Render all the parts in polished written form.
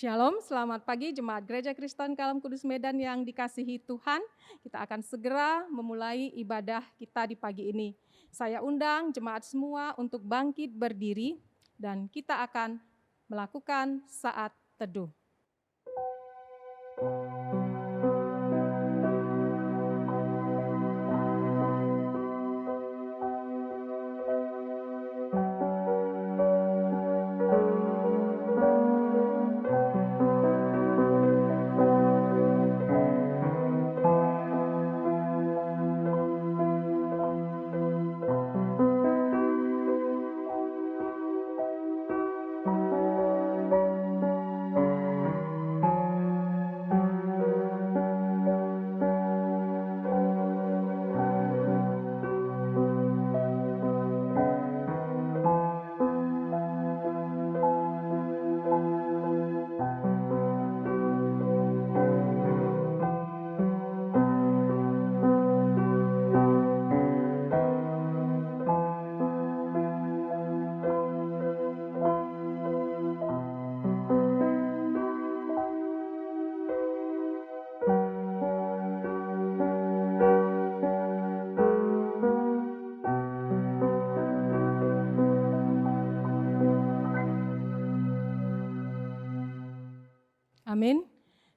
Shalom, selamat pagi Jemaat Gereja Kristen Kalam Kudus Medan yang dikasihi Tuhan. Kita akan segera memulai ibadah kita di pagi ini. Saya undang jemaat semua untuk bangkit berdiri dan kita akan melakukan saat teduh. Amin.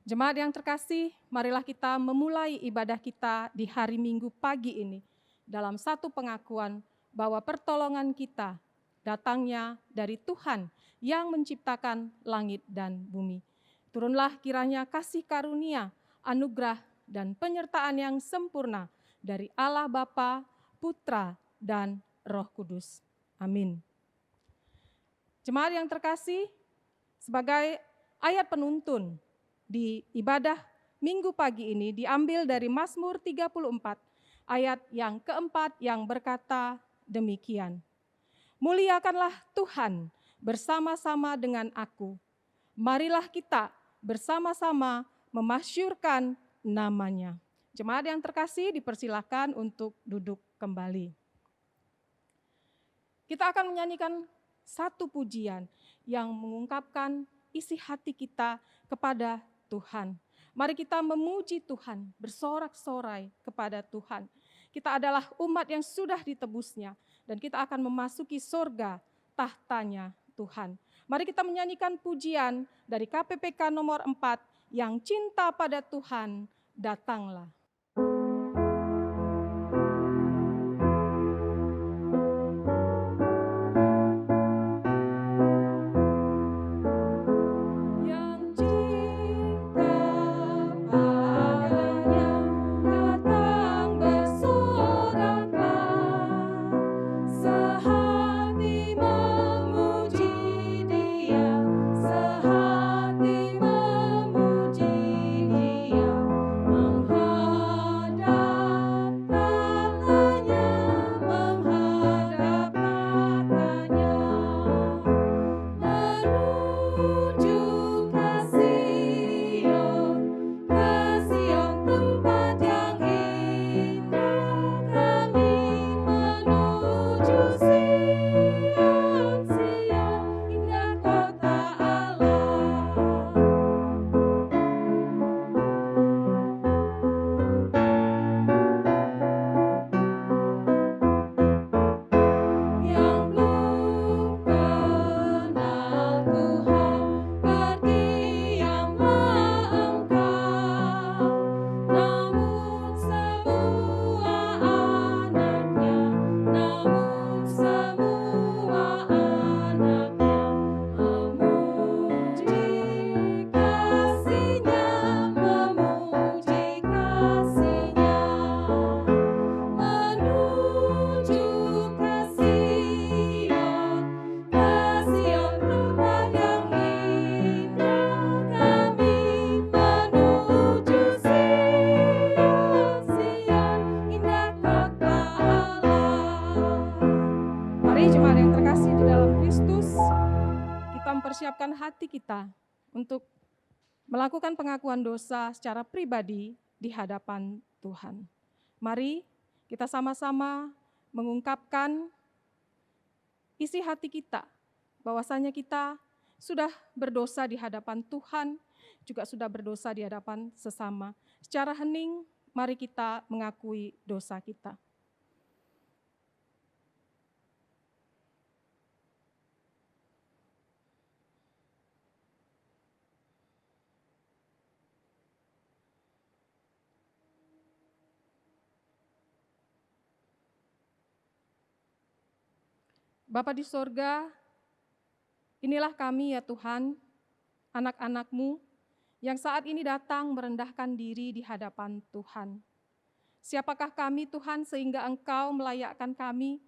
Jemaat yang terkasih, marilah kita memulai ibadah kita di hari Minggu pagi ini dalam satu pengakuan bahwa pertolongan kita datangnya dari Tuhan yang menciptakan langit dan bumi. Turunlah kiranya kasih karunia, anugerah, dan penyertaan yang sempurna dari Allah Bapa, Putra, dan Roh Kudus. Amin. Jemaat yang terkasih, sebagai ayat penuntun di ibadah Minggu pagi ini diambil dari Mazmur 34 ayat yang keempat yang berkata demikian. Muliakanlah Tuhan bersama-sama dengan aku. Marilah kita bersama-sama memasyurkan namanya. Jemaat yang terkasih dipersilakan untuk duduk kembali. Kita akan menyanyikan satu pujian yang mengungkapkan isi hati kita kepada Tuhan. Mari kita memuji Tuhan, bersorak-sorai kepada Tuhan. Kita adalah umat yang sudah ditebusnya dan kita akan memasuki surga tahtanya Tuhan. Mari kita menyanyikan pujian dari KPPK nomor 4 yang cinta pada Tuhan, datanglah. Persiapkan hati kita untuk melakukan pengakuan dosa secara pribadi di hadapan Tuhan. Mari kita sama-sama mengungkapkan isi hati kita, bahwasanya kita sudah berdosa di hadapan Tuhan, juga sudah berdosa di hadapan sesama. Secara hening, mari kita mengakui dosa kita. Bapa di sorga, inilah kami ya Tuhan, anak-anak-Mu yang saat ini datang merendahkan diri di hadapan Tuhan. Siapakah kami Tuhan sehingga Engkau melayakkan kami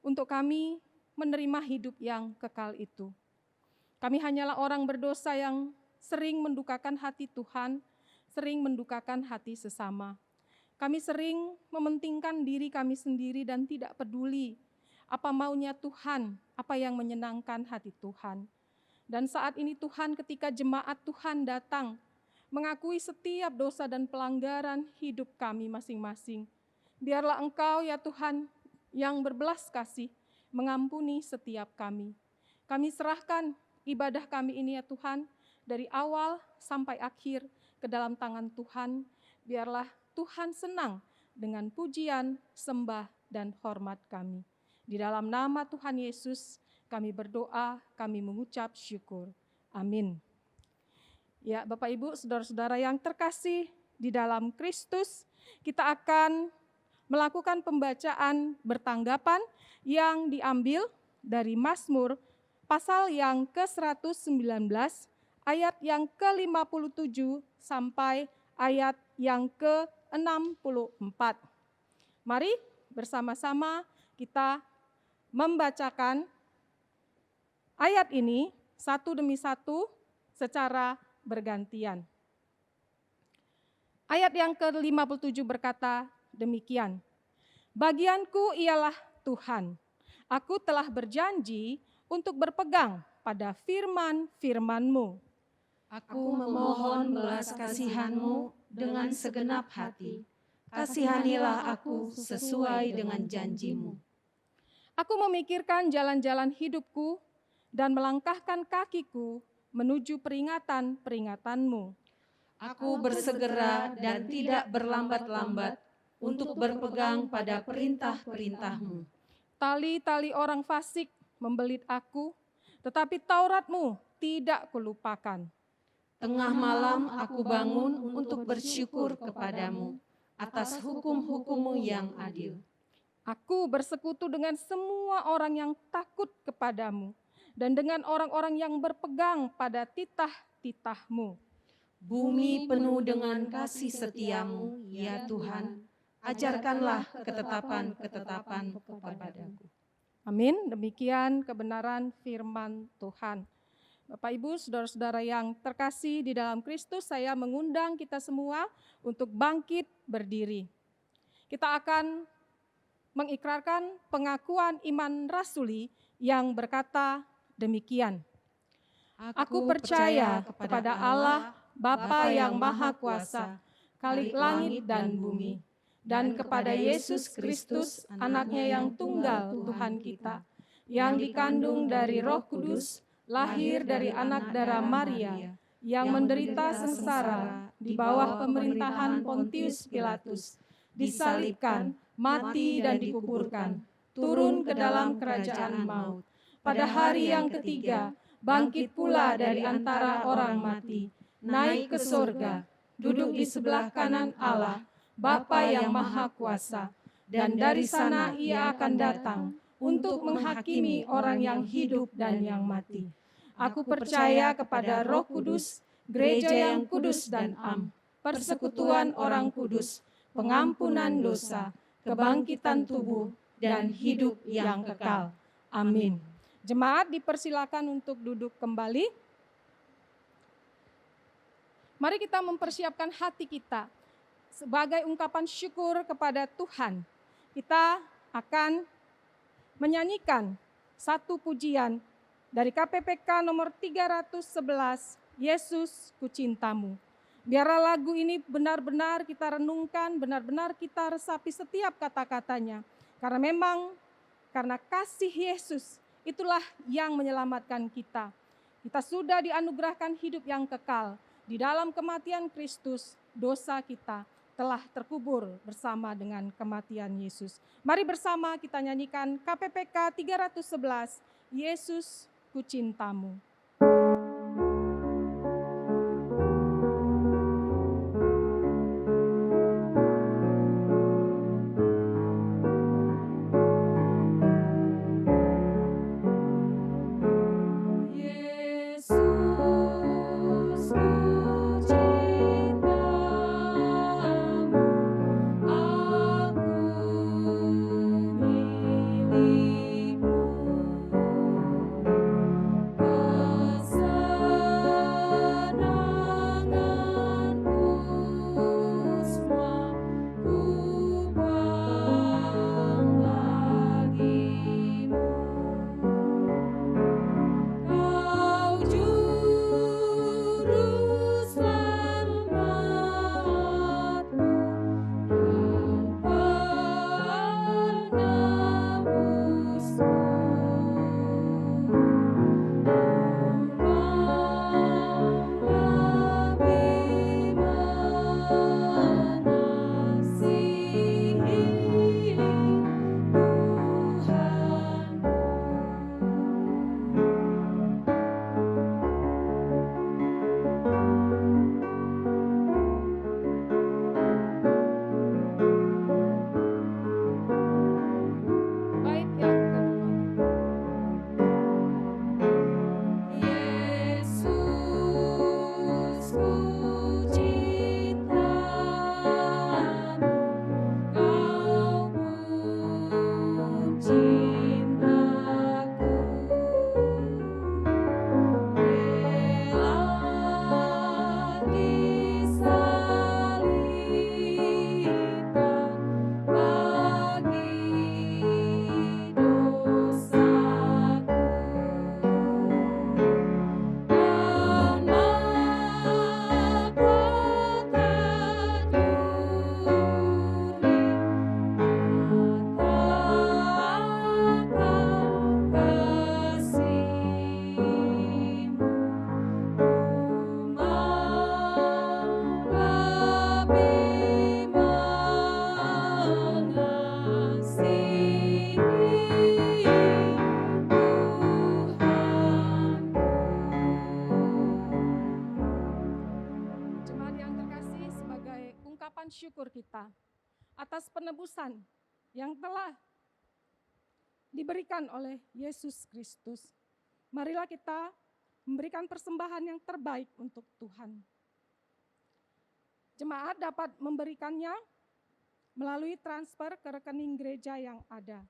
untuk kami menerima hidup yang kekal itu. Kami hanyalah orang berdosa yang sering mendukakan hati Tuhan, sering mendukakan hati sesama. Kami sering mementingkan diri kami sendiri dan tidak peduli apa maunya Tuhan, apa yang menyenangkan hati Tuhan. Dan saat ini Tuhan, ketika jemaat Tuhan datang, mengakui setiap dosa dan pelanggaran hidup kami masing-masing. Biarlah Engkau ya Tuhan, yang berbelas kasih, mengampuni setiap kami. Kami serahkan ibadah kami ini ya Tuhan, dari awal sampai akhir ke dalam tangan Tuhan. Biarlah Tuhan senang dengan pujian, sembah, dan hormat kami. Di dalam nama Tuhan Yesus kami berdoa, kami mengucap syukur. Amin. Ya Bapak Ibu, saudara-saudara yang terkasih di dalam Kristus, kita akan melakukan pembacaan bertanggapan yang diambil dari Mazmur pasal yang ke-119, ayat yang ke-57 sampai ayat yang ke-64. Mari bersama-sama kita membacakan ayat ini satu demi satu secara bergantian. Ayat yang ke-57 berkata demikian, "Bagianku ialah Tuhan, aku telah berjanji untuk berpegang pada firman-firman-Mu. Aku memohon belas kasihan-Mu dengan segenap hati. Kasihanilah aku sesuai dengan janji-Mu. Aku memikirkan jalan-jalan hidupku dan melangkahkan kakiku menuju peringatan-peringatan-Mu. Aku bersegera dan tidak berlambat-lambat untuk berpegang pada perintah-perintah-Mu. Tali-tali orang fasik membelit aku, tetapi Taurat-Mu tidak kulupakan. Tengah malam aku bangun untuk bersyukur kepadamu atas hukum-hukum-Mu yang adil. Aku bersekutu dengan semua orang yang takut kepadamu dan dengan orang-orang yang berpegang pada titah-titah-Mu. Bumi penuh dengan kasih setia-Mu, ya Tuhan. Ajarkanlah ketetapan-ketetapan kepadaku. Amin. Demikian kebenaran firman Tuhan. Bapak Ibu, saudara-saudara yang terkasih di dalam Kristus, saya mengundang kita semua untuk bangkit berdiri. Kita akan mengikrarkan pengakuan iman rasuli yang berkata demikian. Aku percaya kepada Allah, Bapa yang Maha Kuasa, Khalik langit dan bumi, dan kepada Yesus Kristus, anaknya yang tunggal Tuhan kita, yang dikandung dari Roh Kudus, lahir dari anak darah Maria, yang menderita sengsara di bawah pemerintahan Pontius Pilatus, disalibkan, mati dan dikuburkan, turun ke dalam kerajaan maut. Pada hari yang ketiga, bangkit pula dari antara orang mati, naik ke surga, duduk di sebelah kanan Allah, Bapa yang Maha Kuasa, dan dari sana Ia akan datang untuk menghakimi orang yang hidup dan yang mati. Aku percaya kepada Roh Kudus, gereja yang kudus dan am, persekutuan orang kudus, pengampunan dosa, kebangkitan tubuh, dan hidup yang kekal. Amin. Jemaat dipersilakan untuk duduk kembali. Mari kita mempersiapkan hati kita sebagai ungkapan syukur kepada Tuhan. Kita akan menyanyikan satu pujian dari KPPK nomor 311, Yesus Kucintamu. Biarlah lagu ini benar-benar kita renungkan, benar-benar kita resapi setiap kata-katanya. Karena memang karena kasih Yesus itulah yang menyelamatkan kita. Kita sudah dianugerahkan hidup yang kekal. Di dalam kematian Kristus, dosa kita telah terkubur bersama dengan kematian Yesus. Mari bersama kita nyanyikan KPPK 311, Yesus ku cintamu. Syukur kita atas penebusan yang telah diberikan oleh Yesus Kristus. Marilah kita memberikan persembahan yang terbaik untuk Tuhan. Jemaat dapat memberikannya melalui transfer ke rekening gereja yang ada.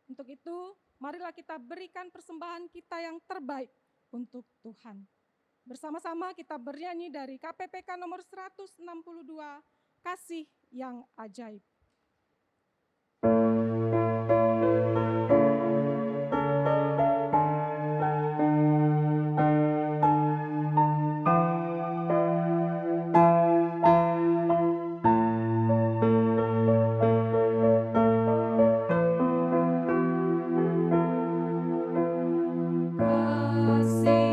Untuk itu, marilah kita berikan persembahan kita yang terbaik untuk Tuhan. Bersama-sama kita bernyanyi dari KPPK nomor 162, Kasih yang Ajaib. Kasih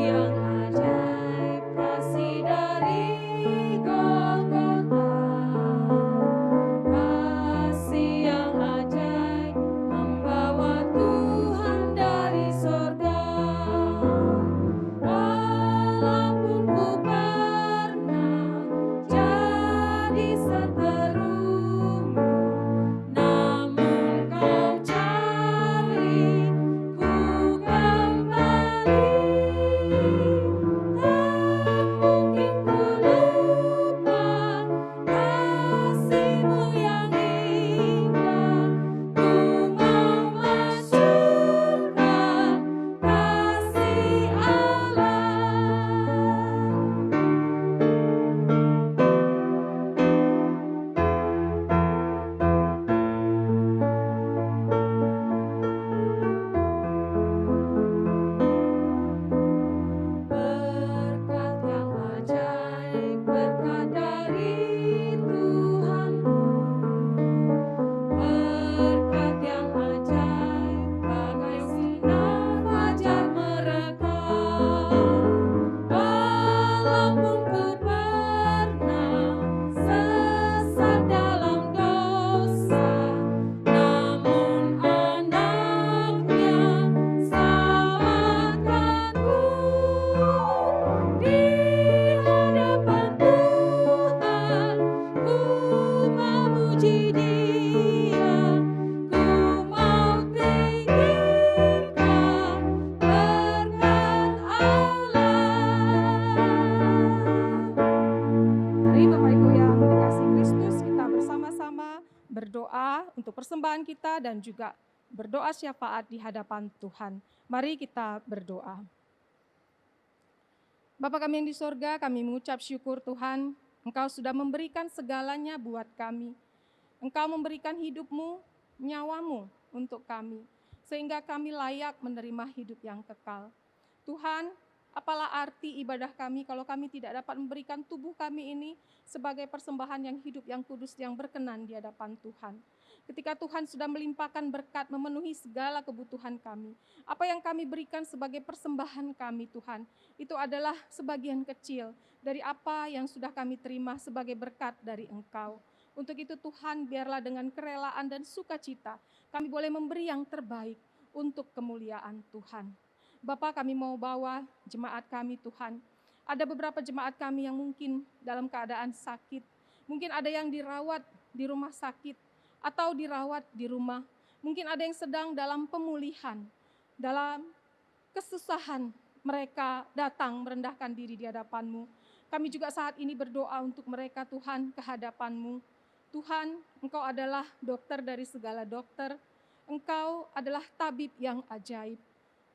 untuk persembahan kita dan juga berdoa syafaat di hadapan Tuhan. Mari kita berdoa. Bapa kami yang di sorga, kami mengucap syukur Tuhan, Engkau sudah memberikan segalanya buat kami. Engkau memberikan hidup-Mu, nyawa-Mu untuk kami, sehingga kami layak menerima hidup yang kekal. Tuhan, apalah arti ibadah kami kalau kami tidak dapat memberikan tubuh kami ini sebagai persembahan yang hidup, yang kudus, yang berkenan di hadapan Tuhan. Ketika Tuhan sudah melimpahkan berkat memenuhi segala kebutuhan kami, apa yang kami berikan sebagai persembahan kami Tuhan, itu adalah sebagian kecil dari apa yang sudah kami terima sebagai berkat dari Engkau. Untuk itu Tuhan, biarlah dengan kerelaan dan sukacita kami boleh memberi yang terbaik untuk kemuliaan Tuhan. Bapa, kami mau bawa jemaat kami Tuhan. Ada beberapa jemaat kami yang mungkin dalam keadaan sakit. Mungkin ada yang dirawat di rumah sakit atau dirawat di rumah. Mungkin ada yang sedang dalam pemulihan, dalam kesusahan mereka datang merendahkan diri di hadapan-Mu. Kami juga saat ini berdoa untuk mereka Tuhan ke hadapan-Mu. Tuhan, Engkau adalah dokter dari segala dokter. Engkau adalah tabib yang ajaib.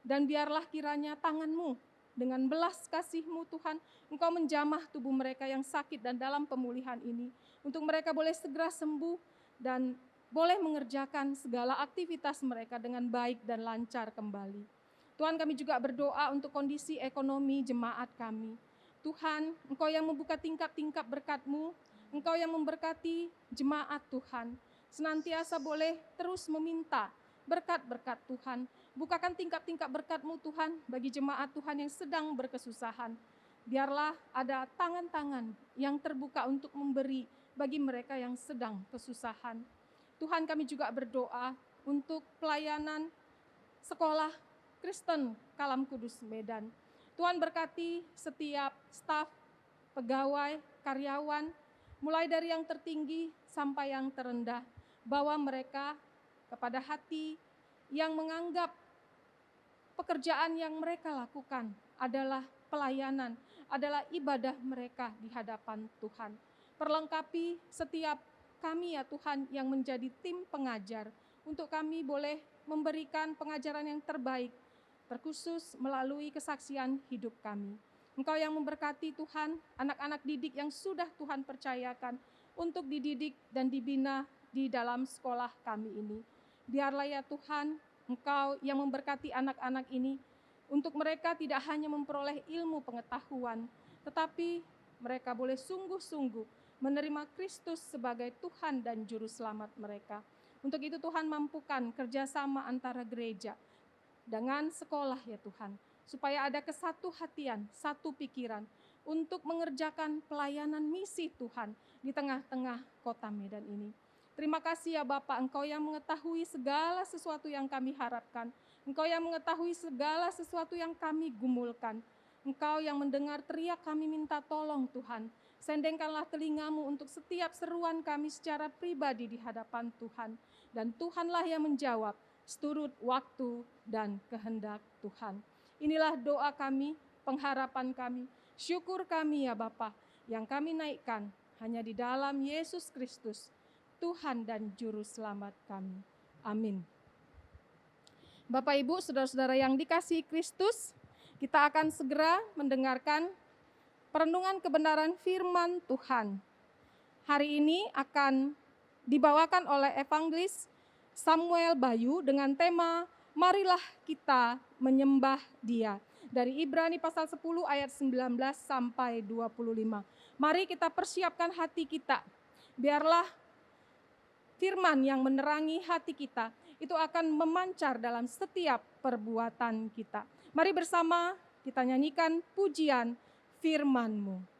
Dan biarlah kiranya tangan-Mu dengan belas kasih-Mu Tuhan, Engkau menjamah tubuh mereka yang sakit dan dalam pemulihan ini. Untuk mereka boleh segera sembuh dan boleh mengerjakan segala aktivitas mereka dengan baik dan lancar kembali. Tuhan, kami juga berdoa untuk kondisi ekonomi jemaat kami. Tuhan, Engkau yang membuka tingkap-tingkap berkat-Mu, Engkau yang memberkati jemaat Tuhan. Senantiasa boleh terus meminta berkat-berkat Tuhan. Bukakan tingkap-tingkap berkat-Mu Tuhan bagi jemaat Tuhan yang sedang berkesusahan. Biarlah ada tangan-tangan yang terbuka untuk memberi bagi mereka yang sedang kesusahan. Tuhan, kami juga berdoa untuk pelayanan sekolah Kristen Kalam Kudus Medan. Tuhan berkati setiap staf, pegawai, karyawan, mulai dari yang tertinggi sampai yang terendah. Bawa mereka kepada hati yang menganggap pekerjaan yang mereka lakukan adalah pelayanan, adalah ibadah mereka di hadapan Tuhan. Perlengkapi setiap kami ya Tuhan yang menjadi tim pengajar, untuk kami boleh memberikan pengajaran yang terbaik, terkhusus melalui kesaksian hidup kami. Engkau yang memberkati Tuhan, anak-anak didik yang sudah Tuhan percayakan untuk dididik dan dibina di dalam sekolah kami ini. Biarlah ya Tuhan, Engkau yang memberkati anak-anak ini, untuk mereka tidak hanya memperoleh ilmu pengetahuan, tetapi mereka boleh sungguh-sungguh menerima Kristus sebagai Tuhan dan Juru Selamat mereka. Untuk itu Tuhan mampukan kerjasama antara gereja dengan sekolah ya Tuhan, supaya ada kesatu hatian, satu pikiran, untuk mengerjakan pelayanan misi Tuhan di tengah-tengah kota Medan ini. Terima kasih ya Bapak, Engkau yang mengetahui segala sesuatu yang kami harapkan. Engkau yang mengetahui segala sesuatu yang kami gumulkan. Engkau yang mendengar teriak kami minta tolong Tuhan. Sendengkanlah telinga-Mu untuk setiap seruan kami secara pribadi di hadapan Tuhan. Dan Tuhanlah yang menjawab seturut waktu dan kehendak Tuhan. Inilah doa kami, pengharapan kami, syukur kami ya Bapa, yang kami naikkan hanya di dalam Yesus Kristus, Tuhan dan Juru Selamat kami. Amin. Bapak Ibu, saudara-saudara yang dikasihi Kristus, kita akan segera mendengarkan perenungan kebenaran firman Tuhan. Hari ini akan dibawakan oleh Evangelis Samuel Bayu dengan tema Marilah kita menyembah Dia. Dari Ibrani pasal 10 ayat 19 sampai 25. Mari kita persiapkan hati kita. Biarlah firman yang menerangi hati kita itu akan memancar dalam setiap perbuatan kita. Mari bersama kita nyanyikan pujian firman-Mu.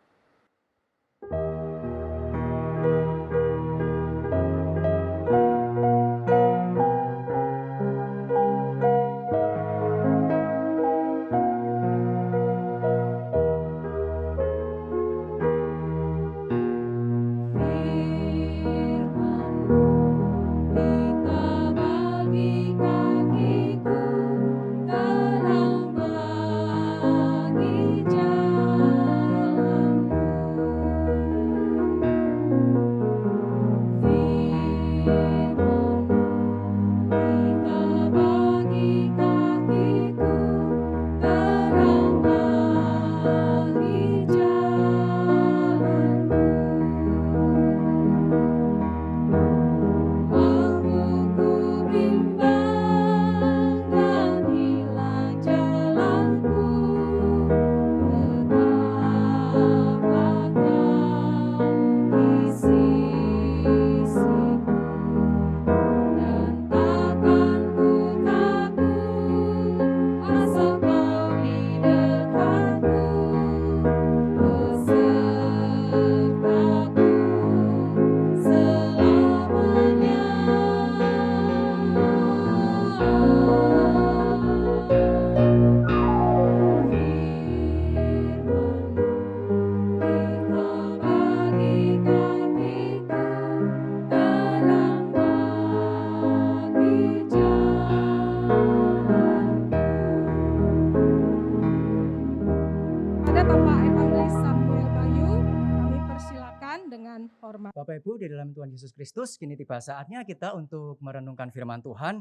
Terang bagi jalan hormat. Bapak Ibu di dalam Tuhan Yesus Kristus, kini tiba saatnya kita untuk merenungkan firman Tuhan.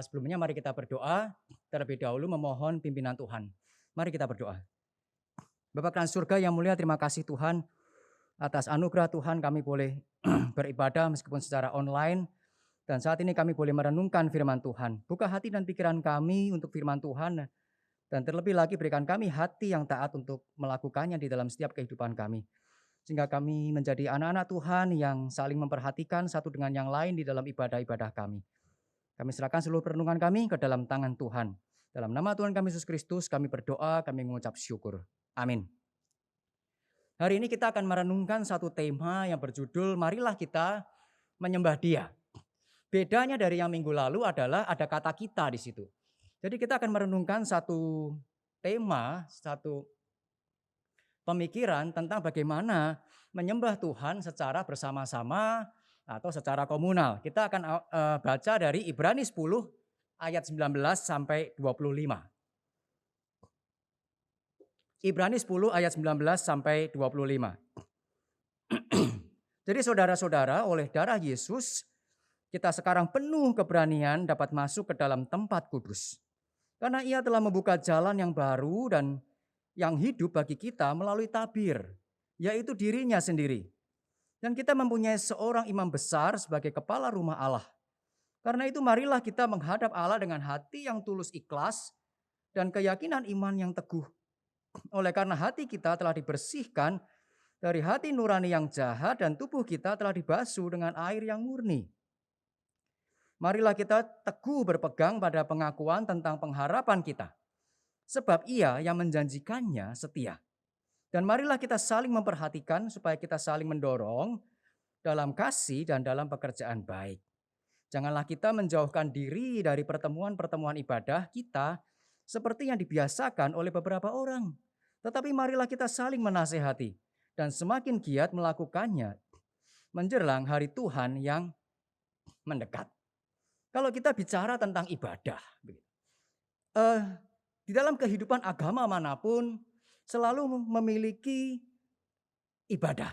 Sebelumnya mari kita berdoa, terlebih dahulu memohon pimpinan Tuhan. Mari kita berdoa. Bapa Tuhan surga yang mulia, terima kasih Tuhan atas anugerah Tuhan kami boleh beribadah meskipun secara online. Dan saat ini kami boleh merenungkan firman Tuhan. Buka hati dan pikiran kami untuk firman Tuhan. Dan terlebih lagi berikan kami hati yang taat untuk melakukannya di dalam setiap kehidupan kami. Sehingga kami menjadi anak-anak Tuhan yang saling memperhatikan satu dengan yang lain di dalam ibadah-ibadah kami. Kami serahkan seluruh perenungan kami ke dalam tangan Tuhan. Dalam nama Tuhan kami Yesus Kristus kami berdoa, kami mengucap syukur. Amin. Hari ini kita akan merenungkan satu tema yang berjudul marilah kita menyembah Dia. Bedanya dari yang minggu lalu adalah ada kata kita di situ. Jadi kita akan merenungkan satu tema, satu pemikiran tentang bagaimana menyembah Tuhan secara bersama-sama atau secara komunal. Kita akan baca dari Ibrani 10 ayat 19 sampai 25. Ibrani 10 ayat 19 sampai 25. Jadi saudara-saudara, oleh darah Yesus kita sekarang penuh keberanian dapat masuk ke dalam tempat kudus. Karena Ia telah membuka jalan yang baru dan yang hidup bagi kita melalui tabir, yaitu dirinya sendiri. Dan kita mempunyai seorang imam besar sebagai kepala rumah Allah. Karena itu marilah kita menghadap Allah dengan hati yang tulus ikhlas dan keyakinan iman yang teguh. Oleh karena hati kita telah dibersihkan dari hati nurani yang jahat dan tubuh kita telah dibasuh dengan air yang murni. Marilah kita teguh berpegang pada pengakuan tentang pengharapan kita. Sebab Ia yang menjanjikannya setia. Dan marilah kita saling memperhatikan supaya kita saling mendorong dalam kasih dan dalam pekerjaan baik. Janganlah kita menjauhkan diri dari pertemuan-pertemuan ibadah kita seperti yang dibiasakan oleh beberapa orang. Tetapi marilah kita saling menasehati dan semakin giat melakukannya menjelang hari Tuhan yang mendekat. Kalau kita bicara tentang ibadah, di dalam kehidupan agama manapun selalu memiliki ibadah.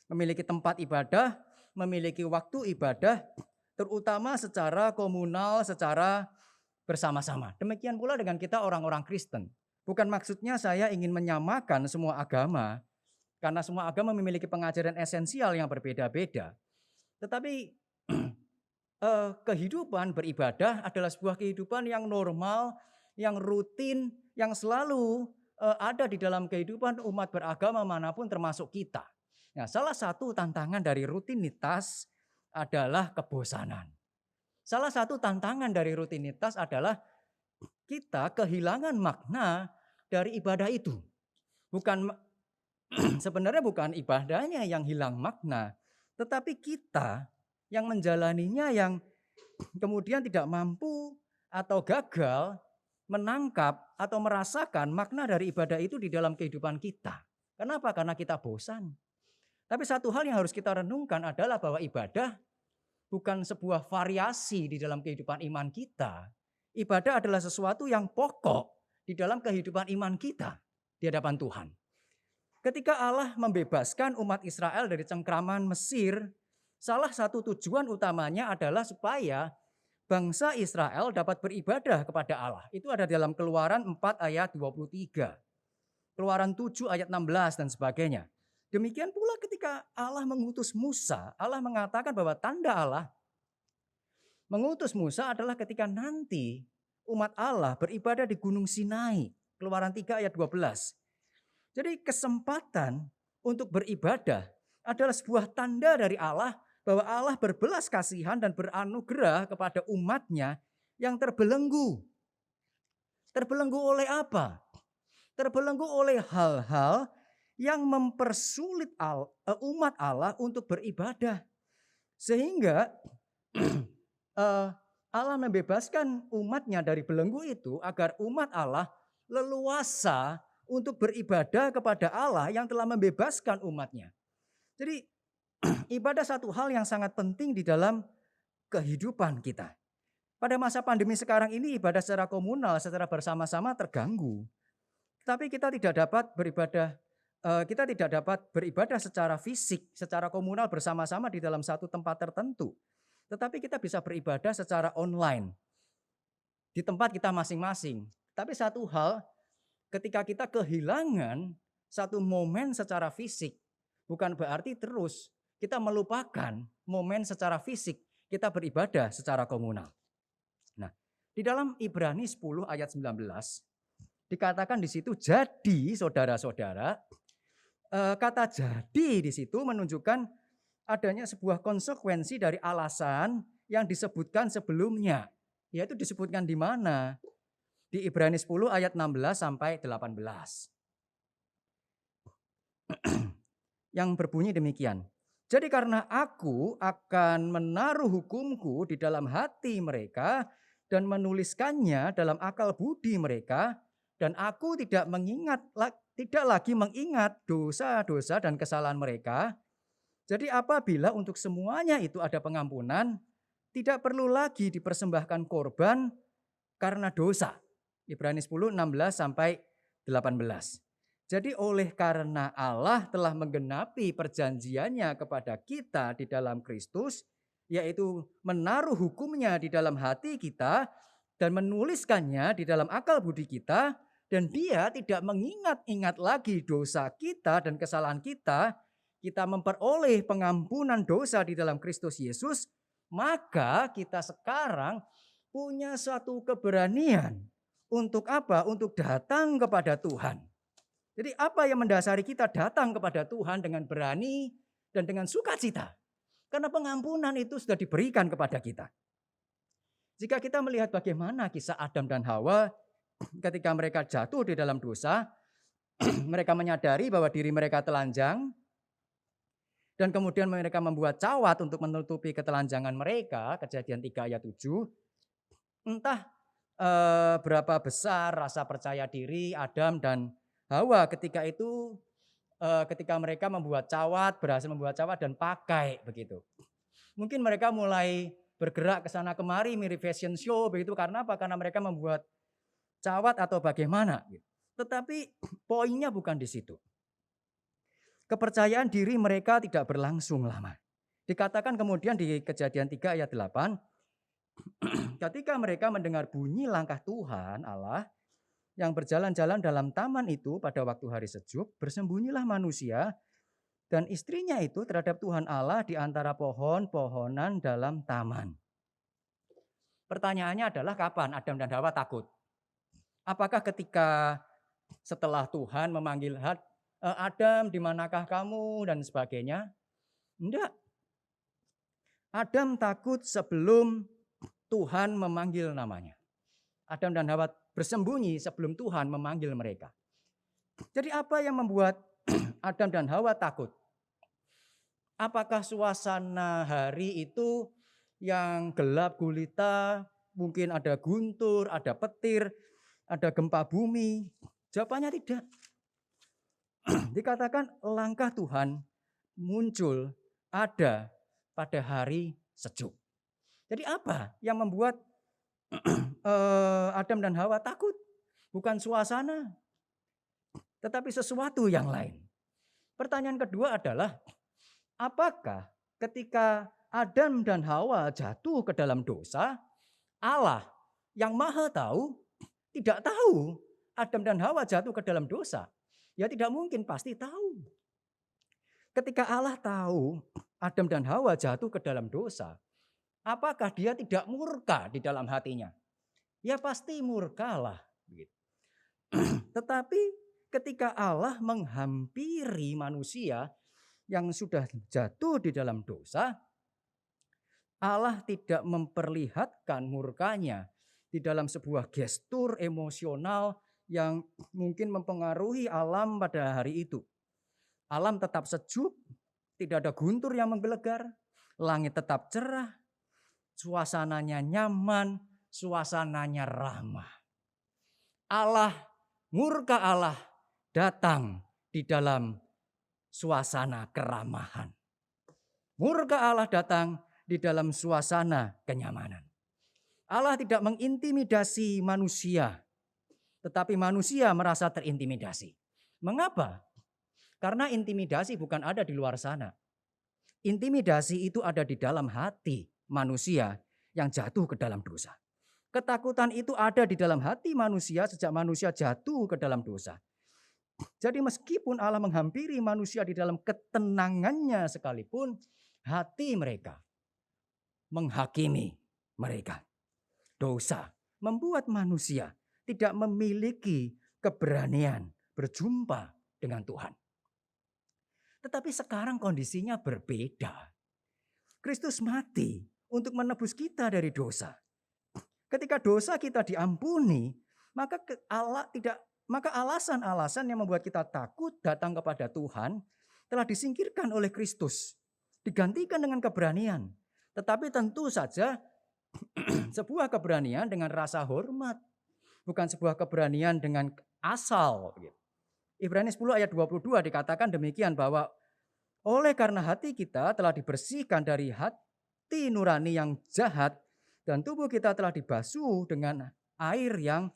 Memiliki tempat ibadah, memiliki waktu ibadah, terutama secara komunal, secara bersama-sama. Demikian pula dengan kita orang-orang Kristen. Bukan maksudnya saya ingin menyamakan semua agama, karena semua agama memiliki pengajaran esensial yang berbeda-beda. Tetapi kehidupan beribadah adalah sebuah kehidupan yang normal, yang rutin, yang selalu ada di dalam kehidupan umat beragama manapun termasuk kita. Nah, salah satu tantangan dari rutinitas adalah kebosanan. Salah satu tantangan dari rutinitas adalah kita kehilangan makna dari ibadah itu. Sebenarnya bukan ibadahnya yang hilang makna, tetapi kita yang menjalaninya yang kemudian tidak mampu atau gagal menangkap atau merasakan makna dari ibadah itu di dalam kehidupan kita. Kenapa? Karena kita bosan. Tapi satu hal yang harus kita renungkan adalah bahwa ibadah bukan sebuah variasi di dalam kehidupan iman kita. Ibadah adalah sesuatu yang pokok di dalam kehidupan iman kita di hadapan Tuhan. Ketika Allah membebaskan umat Israel dari cengkraman Mesir, salah satu tujuan utamanya adalah supaya bangsa Israel dapat beribadah kepada Allah. Itu ada dalam Keluaran 4 ayat 23. Keluaran 7 ayat 16 dan sebagainya. Demikian pula ketika Allah mengutus Musa, Allah mengatakan bahwa tanda Allah mengutus Musa adalah ketika nanti umat Allah beribadah di Gunung Sinai. Keluaran 3 ayat 12. Jadi kesempatan untuk beribadah adalah sebuah tanda dari Allah bahwa Allah berbelas kasihan dan beranugerah kepada umatnya yang terbelenggu. Terbelenggu oleh apa? Terbelenggu oleh hal-hal yang mempersulit umat Allah untuk beribadah. Sehingga Allah membebaskan umatnya dari belenggu itu agar umat Allah leluasa untuk beribadah kepada Allah yang telah membebaskan umatnya. Jadi ibadah satu hal yang sangat penting di dalam kehidupan kita. Pada masa pandemi sekarang ini ibadah secara komunal, secara bersama-sama terganggu. Tapi kita tidak dapat beribadah kita tidak dapat beribadah secara fisik, secara komunal bersama-sama di dalam satu tempat tertentu. Tetapi kita bisa beribadah secara online di tempat kita masing-masing. Tapi satu hal, ketika kita kehilangan satu momen secara fisik, bukan berarti terus kita melupakan momen secara fisik kita beribadah secara komunal. Nah, di dalam Ibrani 10 ayat 19 dikatakan di situ, jadi saudara-saudara, kata jadi di situ menunjukkan adanya sebuah konsekuensi dari alasan yang disebutkan sebelumnya. Yaitu disebutkan di mana? Di Ibrani 10 ayat 16 sampai 18. Yang berbunyi demikian. Jadi karena aku akan menaruh hukumku di dalam hati mereka dan menuliskannya dalam akal budi mereka, dan aku tidak lagi mengingat dosa-dosa dan kesalahan mereka. Jadi apabila untuk semuanya itu ada pengampunan, tidak perlu lagi dipersembahkan korban karena dosa. Ibrani 10, 16 sampai 18. Jadi oleh karena Allah telah menggenapi perjanjiannya kepada kita di dalam Kristus, yaitu menaruh hukumnya di dalam hati kita dan menuliskannya di dalam akal budi kita, dan dia tidak mengingat-ingat lagi dosa kita dan kesalahan kita, kita memperoleh pengampunan dosa di dalam Kristus Yesus, maka kita sekarang punya suatu keberanian. Untuk apa? Untuk datang kepada Tuhan. Jadi apa yang mendasari kita datang kepada Tuhan dengan berani dan dengan sukacita? Karena pengampunan itu sudah diberikan kepada kita. Jika kita melihat bagaimana kisah Adam dan Hawa ketika mereka jatuh di dalam dosa, mereka menyadari bahwa diri mereka telanjang, dan kemudian mereka membuat cawat untuk menutupi ketelanjangan mereka, Kejadian 3 ayat 7. Entah berapa besar rasa percaya diri Adam dan Hawa ketika itu, ketika mereka berhasil membuat cawat dan pakai begitu. Mungkin mereka mulai bergerak ke sana kemari mirip fashion show begitu, karena apa? Karena mereka membuat cawat atau bagaimana. Tetapi poinnya bukan di situ. Kepercayaan diri mereka tidak berlangsung lama. Dikatakan kemudian di Kejadian 3 ayat 8, ketika mereka mendengar bunyi langkah Tuhan Allah yang berjalan-jalan dalam taman itu pada waktu hari sejuk, bersembunyilah manusia dan istrinya itu terhadap Tuhan Allah di antara pohon-pohonan dalam taman. Pertanyaannya adalah kapan Adam dan Hawa takut? Apakah ketika setelah Tuhan memanggil Adam, di manakah kamu dan sebagainya? Enggak. Adam takut sebelum Tuhan memanggil namanya. Adam dan Hawa bersembunyi sebelum Tuhan memanggil mereka. Jadi apa yang membuat Adam dan Hawa takut? Apakah suasana hari itu yang gelap gulita, mungkin ada guntur, ada petir, ada gempa bumi? Jawabannya tidak. Dikatakan langkah Tuhan muncul ada pada hari sejuk. Jadi apa yang membuat Adam dan Hawa takut? Bukan suasana, tetapi sesuatu yang lain. Pertanyaan kedua adalah, apakah ketika Adam dan Hawa jatuh ke dalam dosa, Allah yang maha tahu tidak tahu Adam dan Hawa jatuh ke dalam dosa? Ya tidak mungkin, pasti tahu. Ketika Allah tahu Adam dan Hawa jatuh ke dalam dosa, apakah dia tidak murka di dalam hatinya? Ya pasti murkalah. Tetapi ketika Allah menghampiri manusia yang sudah jatuh di dalam dosa, Allah tidak memperlihatkan murkanya di dalam sebuah gestur emosional yang mungkin mempengaruhi alam pada hari itu. Alam tetap sejuk, tidak ada guntur yang menggelegar, langit tetap cerah, suasananya nyaman, suasananya ramah. Murka Allah datang di dalam suasana keramahan. Murka Allah datang di dalam suasana kenyamanan. Allah tidak mengintimidasi manusia, tetapi manusia merasa terintimidasi. Mengapa? Karena intimidasi bukan ada di luar sana. Intimidasi itu ada di dalam hati manusia yang jatuh ke dalam dosa. Ketakutan itu ada di dalam hati manusia sejak manusia jatuh ke dalam dosa. Jadi meskipun Allah menghampiri manusia di dalam ketenangannya sekalipun, hati mereka menghakimi mereka. Dosa membuat manusia tidak memiliki keberanian berjumpa dengan Tuhan. Tetapi sekarang kondisinya berbeda. Kristus mati untuk menebus kita dari dosa. Ketika dosa kita diampuni, maka alasan-alasan yang membuat kita takut datang kepada Tuhan telah disingkirkan oleh Kristus, digantikan dengan keberanian. Tetapi tentu saja sebuah keberanian dengan rasa hormat, bukan sebuah keberanian dengan asal. Ibrani 10 ayat 22 dikatakan demikian bahwa oleh karena hati kita telah dibersihkan dari hati nurani yang jahat dan tubuh kita telah dibasuh dengan air yang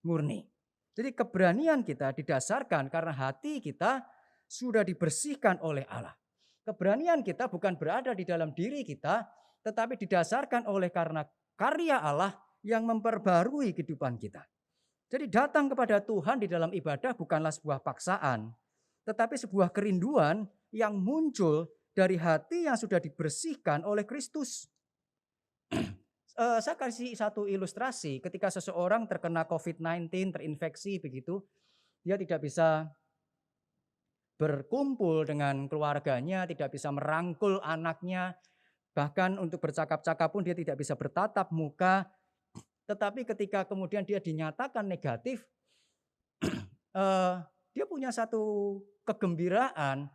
murni. Jadi keberanian kita didasarkan karena hati kita sudah dibersihkan oleh Allah. Keberanian kita bukan berada di dalam diri kita, tetapi didasarkan oleh karena karya Allah yang memperbarui kehidupan kita. Jadi datang kepada Tuhan di dalam ibadah bukanlah sebuah paksaan, tetapi sebuah kerinduan yang muncul dari hati yang sudah dibersihkan oleh Kristus. Saya kasih satu ilustrasi, ketika seseorang terkena COVID-19, terinfeksi begitu, dia tidak bisa berkumpul dengan keluarganya, tidak bisa merangkul anaknya, bahkan untuk bercakap-cakap pun dia tidak bisa bertatap muka. Tetapi ketika kemudian dia dinyatakan negatif, dia punya satu kegembiraan,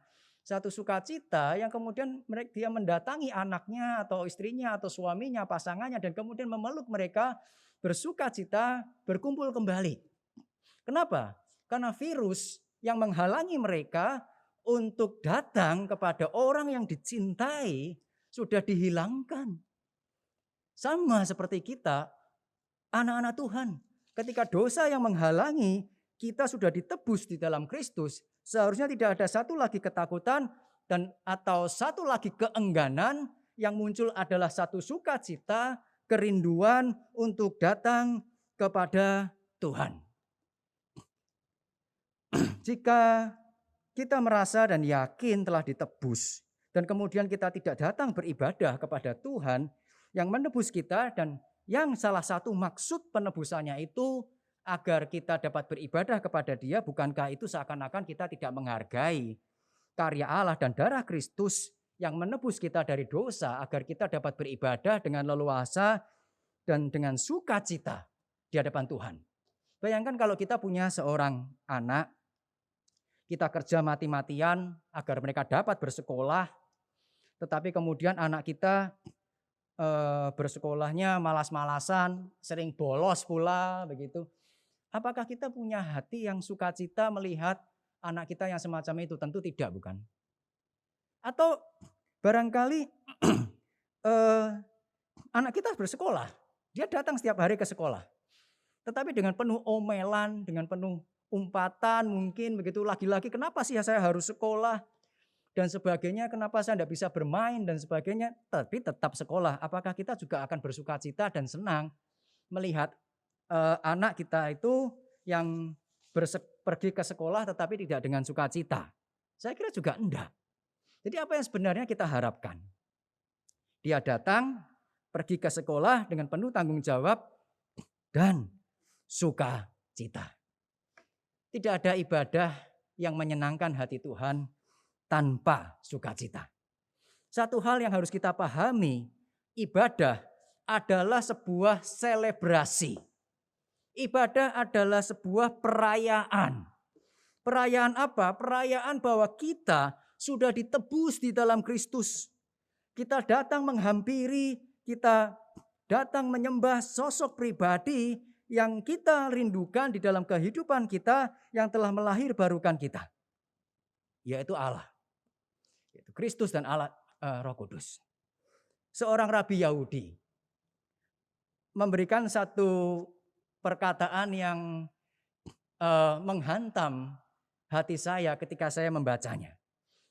satu sukacita yang kemudian dia mendatangi anaknya atau istrinya atau suaminya, pasangannya, dan kemudian memeluk mereka, bersukacita, berkumpul kembali. Kenapa? Karena virus yang menghalangi mereka untuk datang kepada orang yang dicintai sudah dihilangkan. Sama seperti kita, anak-anak Tuhan, ketika dosa yang menghalangi kita sudah ditebus di dalam Kristus, seharusnya tidak ada satu lagi ketakutan dan atau satu lagi keengganan, yang muncul adalah satu sukacita, kerinduan untuk datang kepada Tuhan. Jika kita merasa dan yakin telah ditebus dan kemudian kita tidak datang beribadah kepada Tuhan yang menebus kita, dan yang salah satu maksud penebusannya itu agar kita dapat beribadah kepada Dia, bukankah itu seakan-akan kita tidak menghargai karya Allah dan darah Kristus yang menebus kita dari dosa agar kita dapat beribadah dengan leluasa dan dengan sukacita di hadapan Tuhan. Bayangkan kalau kita punya seorang anak, kita kerja mati-matian agar mereka dapat bersekolah, tetapi kemudian anak kita bersekolahnya malas-malasan, sering bolos pula begitu. Apakah kita punya hati yang sukacita melihat anak kita yang semacam itu? Tentu tidak, bukan? Atau barangkali anak kita bersekolah, dia datang setiap hari ke sekolah, tetapi dengan penuh omelan, dengan penuh umpatan mungkin begitu, lagi-lagi kenapa sih saya harus sekolah dan sebagainya, kenapa saya tidak bisa bermain dan sebagainya, tapi tetap sekolah. Apakah kita juga akan bersukacita dan senang melihat anak kita itu yang pergi ke sekolah tetapi tidak dengan sukacita? Saya kira juga enggak. Jadi apa yang sebenarnya kita harapkan? Dia datang, pergi ke sekolah dengan penuh tanggung jawab dan sukacita. Tidak ada ibadah yang menyenangkan hati Tuhan tanpa sukacita. Satu hal yang harus kita pahami, ibadah adalah sebuah selebrasi. Ibadah adalah sebuah perayaan. Perayaan apa? Perayaan bahwa kita sudah ditebus di dalam Kristus. Kita datang menghampiri, kita datang menyembah sosok pribadi yang kita rindukan di dalam kehidupan kita, yang telah melahirbarukan kita, yaitu Allah, yaitu Kristus dan Allah, Roh Kudus. Seorang rabi Yahudi memberikan satu perkataan yang menghantam hati saya ketika saya membacanya.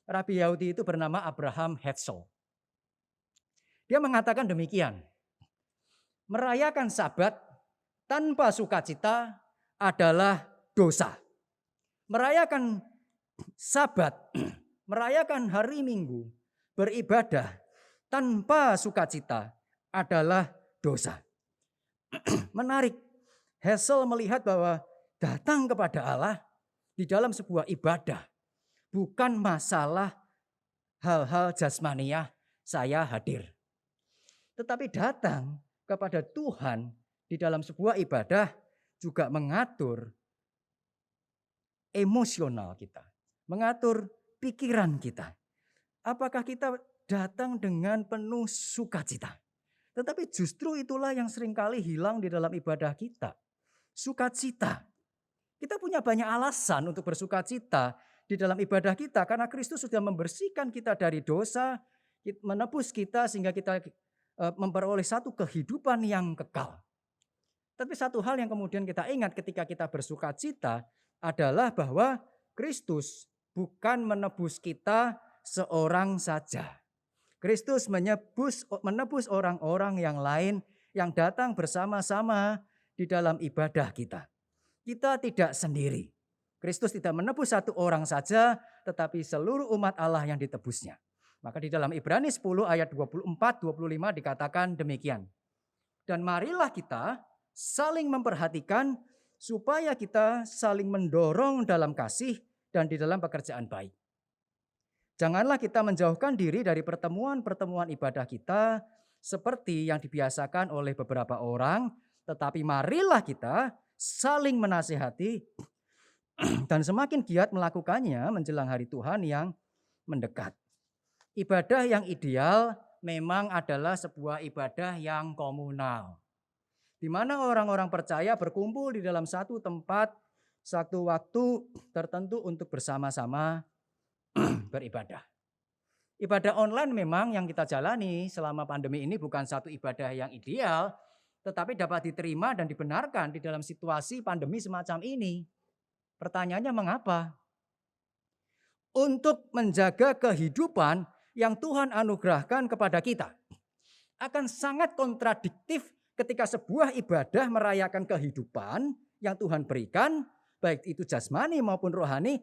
Rabi Yahudi itu bernama Abraham Heschel. Dia mengatakan demikian, merayakan Sabat tanpa sukacita adalah dosa. Merayakan Sabat, merayakan hari Minggu, beribadah tanpa sukacita adalah dosa. Menarik, Heschel melihat bahwa datang kepada Allah di dalam sebuah ibadah bukan masalah hal-hal jasmaniah saya hadir. Tetapi datang kepada Tuhan di dalam sebuah ibadah juga mengatur emosional kita, mengatur pikiran kita. Apakah kita datang dengan penuh sukacita? Tetapi justru itulah yang seringkali hilang di dalam ibadah kita. Sukacita. Kita punya banyak alasan untuk bersukacita di dalam ibadah kita karena Kristus sudah membersihkan kita dari dosa, menebus kita sehingga kita memperoleh satu kehidupan yang kekal. Tapi satu hal yang kemudian kita ingat ketika kita bersukacita adalah bahwa Kristus bukan menebus kita seorang saja. Kristus menebus orang-orang yang lain yang datang bersama-sama di dalam ibadah kita. Kita tidak sendiri. Kristus tidak menebus satu orang saja, tetapi seluruh umat Allah yang ditebusnya. Maka di dalam Ibrani 10 ayat 24-25 dikatakan demikian. Dan marilah kita saling memperhatikan supaya kita saling mendorong dalam kasih dan di dalam pekerjaan baik. Janganlah kita menjauhkan diri dari pertemuan-pertemuan ibadah kita seperti yang dibiasakan oleh beberapa orang, tetapi marilah kita saling menasihati dan semakin giat melakukannya menjelang hari Tuhan yang mendekat. Ibadah yang ideal memang adalah sebuah ibadah yang komunal. Di mana orang-orang percaya berkumpul di dalam satu tempat, satu waktu tertentu untuk bersama-sama beribadah. Ibadah online memang yang kita jalani selama pandemi ini bukan satu ibadah yang ideal, tetapi dapat diterima dan dibenarkan di dalam situasi pandemi semacam ini. Pertanyaannya mengapa? Untuk menjaga kehidupan yang Tuhan anugerahkan kepada kita. Akan sangat kontradiktif ketika sebuah ibadah merayakan kehidupan yang Tuhan berikan, baik itu jasmani maupun rohani,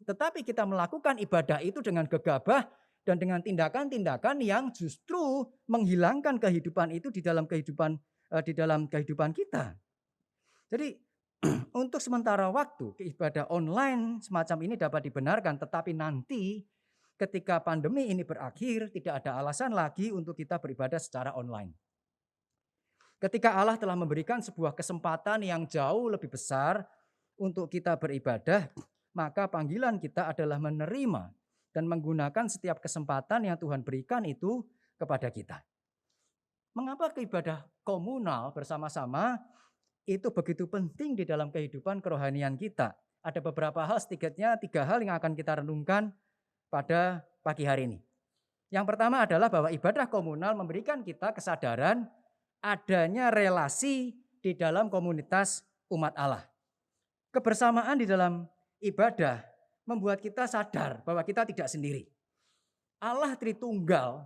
tetapi kita melakukan ibadah itu dengan gegabah dan dengan tindakan-tindakan yang justru menghilangkan kehidupan itu di dalam kehidupan kita. Jadi untuk sementara waktu ibadah online semacam ini dapat dibenarkan, tetapi nanti ketika pandemi ini berakhir tidak ada alasan lagi untuk kita beribadah secara online. Ketika Allah telah memberikan sebuah kesempatan yang jauh lebih besar untuk kita beribadah, maka panggilan kita adalah menerima dan menggunakan setiap kesempatan yang Tuhan berikan itu kepada kita. Mengapa ibadah komunal bersama-sama itu begitu penting di dalam kehidupan kerohanian kita? Ada beberapa hal, setidaknya 3 hal yang akan kita renungkan pada pagi hari ini. Yang pertama adalah bahwa ibadah komunal memberikan kita kesadaran adanya relasi di dalam komunitas umat Allah. Kebersamaan di dalam ibadah membuat kita sadar bahwa kita tidak sendiri. Allah Tritunggal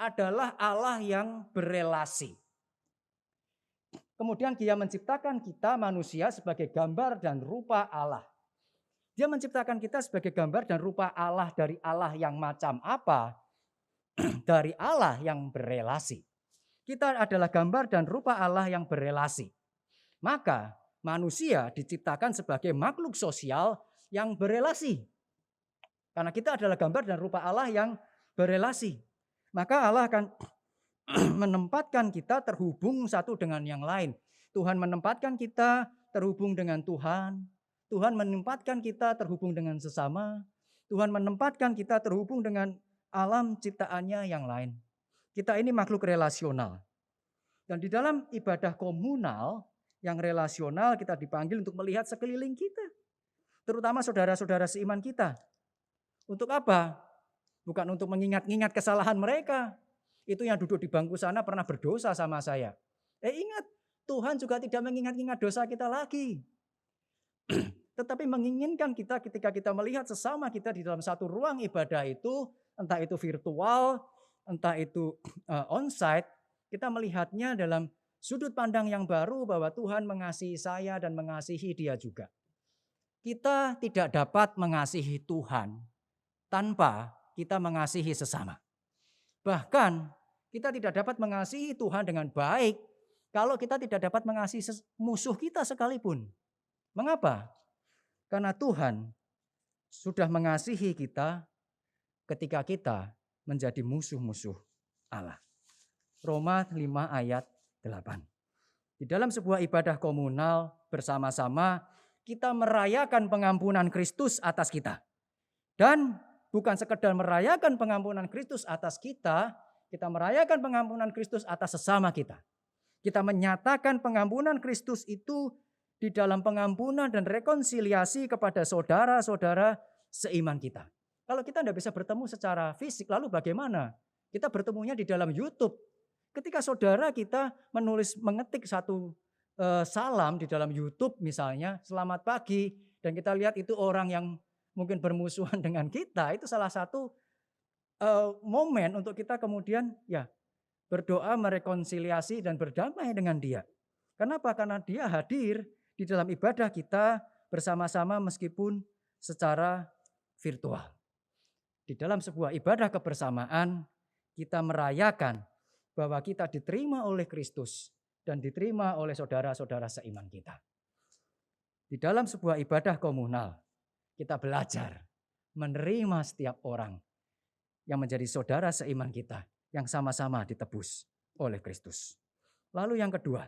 adalah Allah yang berelasi. Kemudian Dia menciptakan kita manusia sebagai gambar dan rupa Allah. Dia menciptakan kita sebagai gambar dan rupa Allah, dari Allah yang macam apa? Dari Allah yang berelasi. Kita adalah gambar dan rupa Allah yang berelasi. Maka manusia diciptakan sebagai makhluk sosial yang berelasi. Karena kita adalah gambar dan rupa Allah yang berelasi. Maka Allah akan menempatkan kita terhubung satu dengan yang lain. Tuhan menempatkan kita terhubung dengan Tuhan. Tuhan menempatkan kita terhubung dengan sesama. Tuhan menempatkan kita terhubung dengan alam ciptaannya yang lain. Kita ini makhluk relasional. Dan di dalam ibadah komunal yang relasional kita dipanggil untuk melihat sekeliling kita. Terutama saudara-saudara seiman kita. Untuk apa? Bukan untuk mengingat-ingat kesalahan mereka. Itu yang duduk di bangku sana pernah berdosa sama saya. Ingat, Tuhan juga tidak mengingat-ingat dosa kita lagi. tetapi menginginkan kita ketika kita melihat sesama kita di dalam satu ruang ibadah itu, entah itu virtual, entah itu onsite, kita melihatnya dalam sudut pandang yang baru bahwa Tuhan mengasihi saya dan mengasihi dia juga. Kita tidak dapat mengasihi Tuhan tanpa kita mengasihi sesama. Bahkan kita tidak dapat mengasihi Tuhan dengan baik kalau kita tidak dapat mengasihi musuh kita sekalipun. Mengapa? Karena Tuhan sudah mengasihi kita ketika kita menjadi musuh-musuh Allah. Roma 5 ayat 8. Di dalam sebuah ibadah komunal bersama-sama kita merayakan pengampunan Kristus atas kita. Dan bukan sekedar merayakan pengampunan Kristus atas kita merayakan pengampunan Kristus atas sesama kita. Kita menyatakan pengampunan Kristus itu di dalam pengampunan dan rekonsiliasi kepada saudara-saudara seiman kita. Kalau kita tidak bisa bertemu secara fisik, lalu bagaimana? Kita bertemunya di dalam YouTube. Ketika saudara kita mengetik satu salam di dalam YouTube misalnya, selamat pagi, dan kita lihat itu orang yang mungkin bermusuhan dengan kita, itu salah satu momen untuk kita kemudian berdoa, merekonsiliasi dan berdamai dengan dia. Kenapa? Karena dia hadir di dalam ibadah kita bersama-sama meskipun secara virtual. Di dalam sebuah ibadah kebersamaan kita merayakan bahwa kita diterima oleh Kristus dan diterima oleh saudara-saudara seiman kita. Di dalam sebuah ibadah komunal kita belajar menerima setiap orang yang menjadi saudara seiman kita yang sama-sama ditebus oleh Kristus. Lalu yang kedua,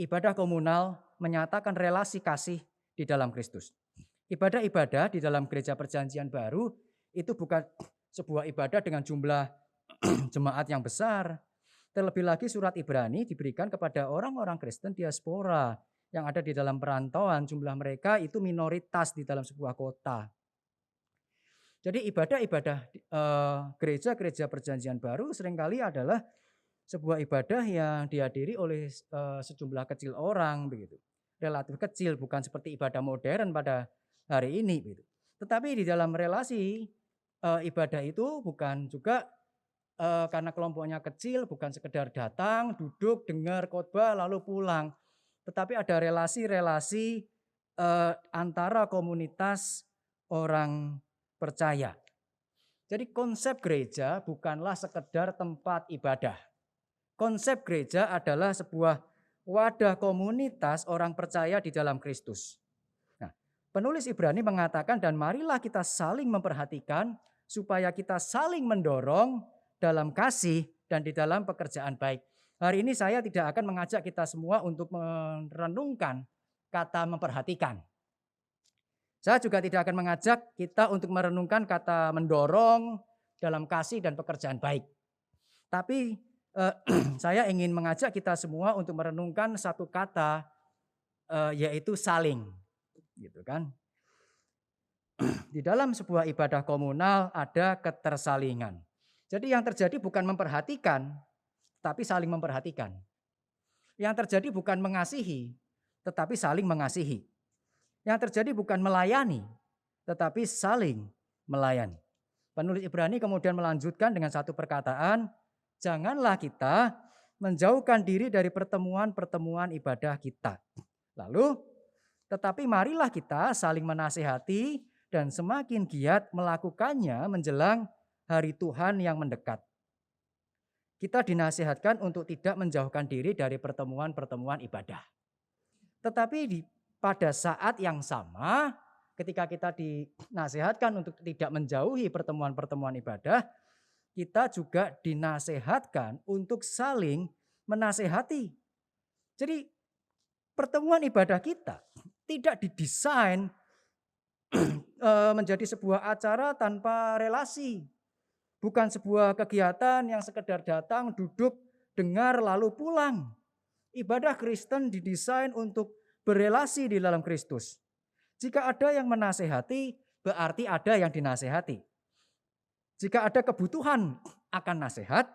ibadah komunal menyatakan relasi kasih di dalam Kristus. Ibadah-ibadah di dalam gereja perjanjian baru itu bukan sebuah ibadah dengan jumlah jemaat yang besar. Terlebih lagi surat Ibrani diberikan kepada orang-orang Kristen diaspora yang ada di dalam perantauan. Jumlah mereka itu minoritas di dalam sebuah kota. Jadi ibadah-ibadah gereja-gereja perjanjian baru seringkali adalah sebuah ibadah yang dihadiri oleh sejumlah kecil orang begitu. Relatif kecil, bukan seperti ibadah modern pada hari ini begitu. Tetapi di dalam relasi ibadah itu bukan juga karena kelompoknya kecil, bukan sekedar datang, duduk, dengar khotbah lalu pulang. Tetapi ada relasi-relasi antara komunitas orang percaya. Jadi konsep gereja bukanlah sekedar tempat ibadah. Konsep gereja adalah sebuah wadah komunitas orang percaya di dalam Kristus. Nah, penulis Ibrani mengatakan dan marilah kita saling memperhatikan supaya kita saling mendorong dalam kasih dan di dalam pekerjaan baik. Hari ini saya tidak akan mengajak kita semua untuk merenungkan kata memperhatikan. Saya juga tidak akan mengajak kita untuk merenungkan kata mendorong dalam kasih dan pekerjaan baik. Tapi saya ingin mengajak kita semua untuk merenungkan satu kata yaitu saling. Gitu kan? Di dalam sebuah ibadah komunal ada ketersalingan. Jadi yang terjadi bukan memperhatikan, tapi saling memperhatikan. Yang terjadi bukan mengasihi, tetapi saling mengasihi. Yang terjadi bukan melayani, tetapi saling melayani. Penulis Ibrani kemudian melanjutkan dengan satu perkataan, janganlah kita menjauhkan diri dari pertemuan-pertemuan ibadah kita. Lalu, tetapi marilah kita saling menasihati dan semakin giat melakukannya menjelang hari Tuhan yang mendekat. Kita dinasihatkan untuk tidak menjauhkan diri dari pertemuan-pertemuan ibadah. Tetapi pada saat yang sama, ketika kita dinasihatkan untuk tidak menjauhi pertemuan-pertemuan ibadah, kita juga dinasihatkan untuk saling menasihati. Jadi pertemuan ibadah kita tidak didesain menjadi sebuah acara tanpa relasi. Bukan sebuah kegiatan yang sekedar datang, duduk, dengar, lalu pulang. Ibadah Kristen didesain untuk berelasi di dalam Kristus. Jika ada yang menasehati, berarti ada yang dinasehati. Jika ada kebutuhan akan nasihat,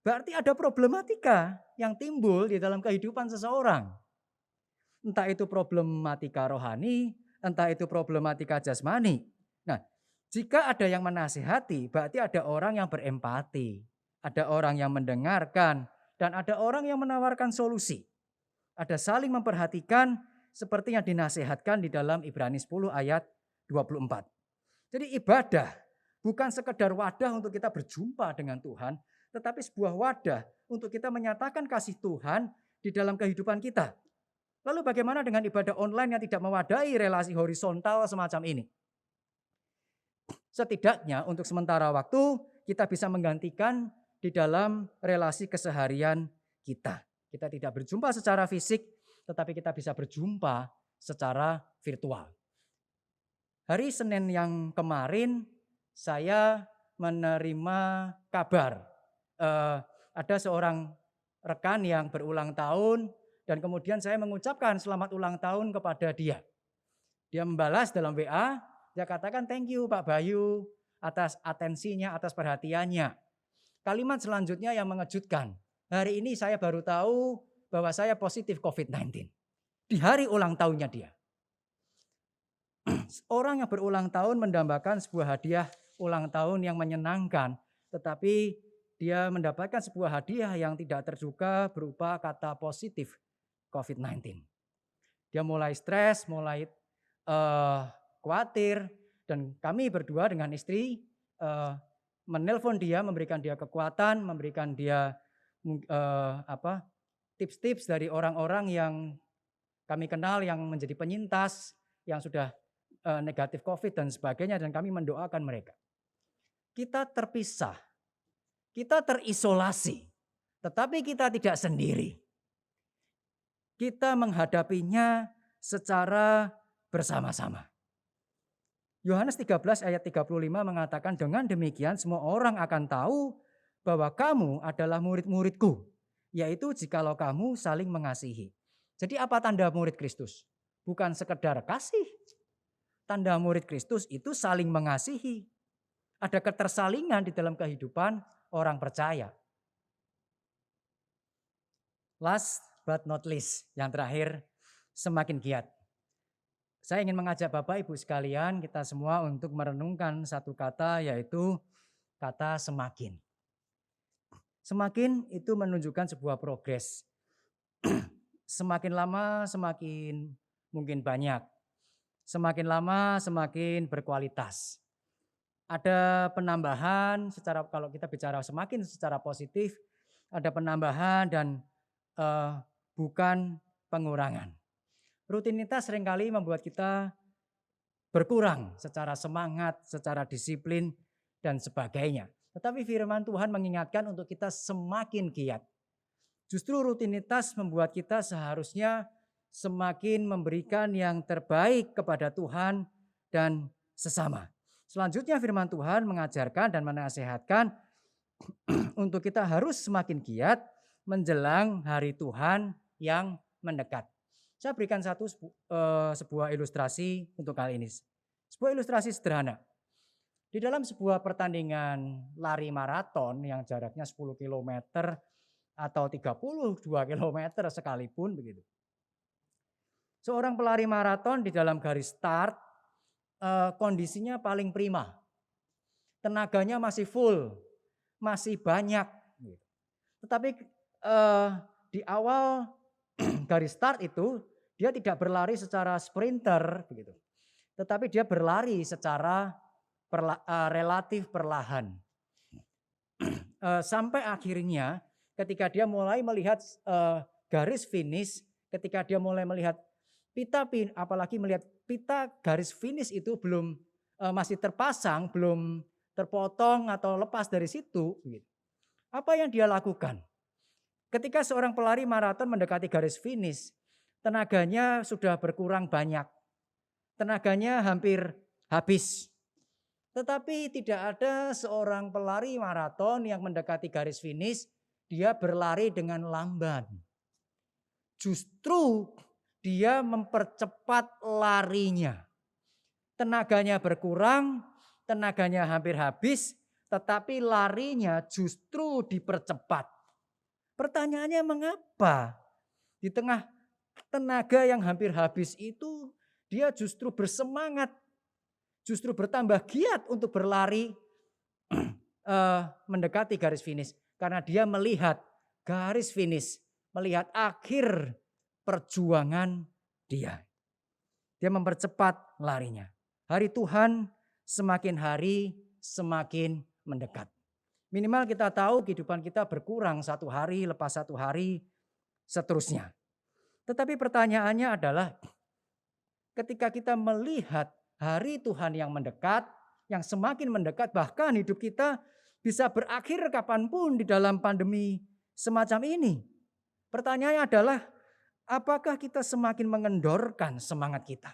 berarti ada problematika yang timbul di dalam kehidupan seseorang. Entah itu problematika rohani, entah itu problematika jasmani. Nah, jika ada yang menasihati, berarti ada orang yang berempati, ada orang yang mendengarkan, dan ada orang yang menawarkan solusi. Ada saling memperhatikan seperti yang dinasihatkan di dalam Ibrani 10 ayat 24. Jadi ibadah bukan sekedar wadah untuk kita berjumpa dengan Tuhan, tetapi sebuah wadah untuk kita menyatakan kasih Tuhan di dalam kehidupan kita. Lalu bagaimana dengan ibadah online yang tidak mewadahi relasi horizontal semacam ini? Setidaknya untuk sementara waktu kita bisa menggantikan di dalam relasi keseharian kita. Kita tidak berjumpa secara fisik, tetapi kita bisa berjumpa secara virtual. Hari Senin yang kemarin saya menerima kabar. Ada seorang rekan yang berulang tahun dan kemudian saya mengucapkan selamat ulang tahun kepada dia. Dia membalas dalam WA, dia katakan thank you Pak Bayu atas atensinya, atas perhatiannya. Kalimat selanjutnya yang mengejutkan. Hari ini saya baru tahu bahwa saya positif COVID-19. Di hari ulang tahunnya dia. Orang yang berulang tahun mendambakan sebuah hadiah ulang tahun yang menyenangkan. Tetapi dia mendapatkan sebuah hadiah yang tidak terduga berupa kata positif COVID-19. Dia mulai stres, mulai khawatir. Dan kami berdua dengan istri menelpon dia, memberikan dia kekuatan, memberikan dia tips-tips dari orang-orang yang kami kenal yang menjadi penyintas, yang sudah negatif COVID dan sebagainya, dan kami mendoakan mereka. Kita terpisah, kita terisolasi, tetapi kita tidak sendiri. Kita menghadapinya secara bersama-sama. Yohanes 13 ayat 35 mengatakan, dengan demikian semua orang akan tahu bahwa kamu adalah murid-muridku, yaitu jikalau kamu saling mengasihi. Jadi apa tanda murid Kristus? Bukan sekedar kasih. Tanda murid Kristus itu saling mengasihi. Ada ketersalingan di dalam kehidupan orang percaya. Last but not least, yang terakhir, semakin giat. Saya ingin mengajak Bapak Ibu sekalian, kita semua untuk merenungkan satu kata, yaitu kata semakin. Semakin itu menunjukkan sebuah progres. Semakin lama semakin mungkin banyak. Semakin lama semakin berkualitas. Ada penambahan kalau kita bicara semakin secara positif, ada penambahan dan bukan pengurangan. Rutinitas seringkali membuat kita berkurang secara semangat, secara disiplin, dan sebagainya. Tetapi firman Tuhan mengingatkan untuk kita semakin giat. Justru rutinitas membuat kita seharusnya semakin memberikan yang terbaik kepada Tuhan dan sesama. Selanjutnya firman Tuhan mengajarkan dan menasihatkan untuk kita harus semakin giat menjelang hari Tuhan yang mendekat. Saya berikan sebuah ilustrasi untuk kali ini. Sebuah ilustrasi sederhana. Di dalam sebuah pertandingan lari maraton yang jaraknya 10 km atau 32 km sekalipun begitu. Seorang pelari maraton di dalam garis start kondisinya paling prima. Tenaganya masih full, masih banyak. Tetapi di awal garis start itu dia tidak berlari secara sprinter begitu. Tetapi dia berlari secara relatif perlahan. Sampai akhirnya ketika dia mulai melihat garis finish, ketika dia mulai melihat apalagi melihat pita garis finish itu belum masih terpasang, belum terpotong atau lepas dari situ. Begitu. Apa yang dia lakukan? Ketika seorang pelari maraton mendekati garis finish, tenaganya sudah berkurang banyak. Tenaganya hampir habis. Tetapi tidak ada seorang pelari maraton yang mendekati garis finish, dia berlari dengan lamban. Justru dia mempercepat larinya. Tenaganya berkurang, tenaganya hampir habis, tetapi larinya justru dipercepat. Pertanyaannya mengapa? Di tengah tenaga yang hampir habis itu dia justru bersemangat, justru bertambah giat untuk berlari mendekati garis finish. Karena dia melihat garis finish, melihat akhir perjuangan dia. Dia mempercepat larinya. Hari Tuhan semakin hari semakin mendekat. Minimal kita tahu kehidupan kita berkurang satu hari lepas satu hari seterusnya. Tetapi pertanyaannya adalah ketika kita melihat hari Tuhan yang mendekat, yang semakin mendekat, bahkan hidup kita bisa berakhir kapanpun di dalam pandemi semacam ini. Pertanyaannya adalah apakah kita semakin mengendorkan semangat kita?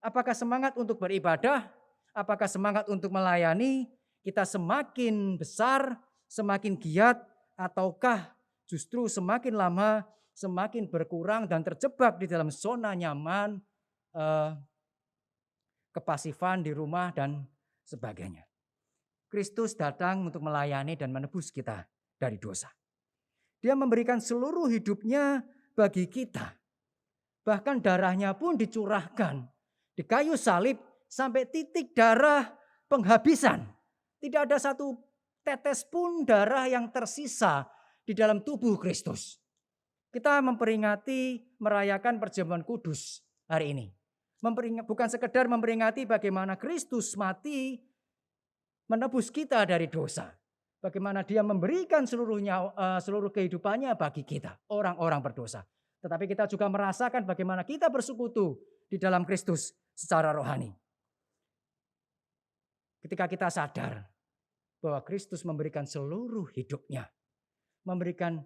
Apakah semangat untuk beribadah? Apakah semangat untuk melayani kita semakin besar, semakin giat, ataukah justru semakin lama semakin berkurang dan terjebak di dalam zona nyaman, kepasifan di rumah dan sebagainya. Kristus datang untuk melayani dan menebus kita dari dosa. Dia memberikan seluruh hidupnya bagi kita. Bahkan darahnya pun dicurahkan di kayu salib sampai titik darah penghabisan. Tidak ada satu tetes pun darah yang tersisa di dalam tubuh Kristus. Kita memperingati, merayakan perjamuan kudus hari ini. Bukan sekedar memperingati bagaimana Kristus mati menebus kita dari dosa. Bagaimana dia memberikan seluruh kehidupannya bagi kita, orang-orang berdosa. Tetapi kita juga merasakan bagaimana kita bersekutu di dalam Kristus secara rohani. Ketika kita sadar bahwa Kristus memberikan seluruh hidupnya, memberikan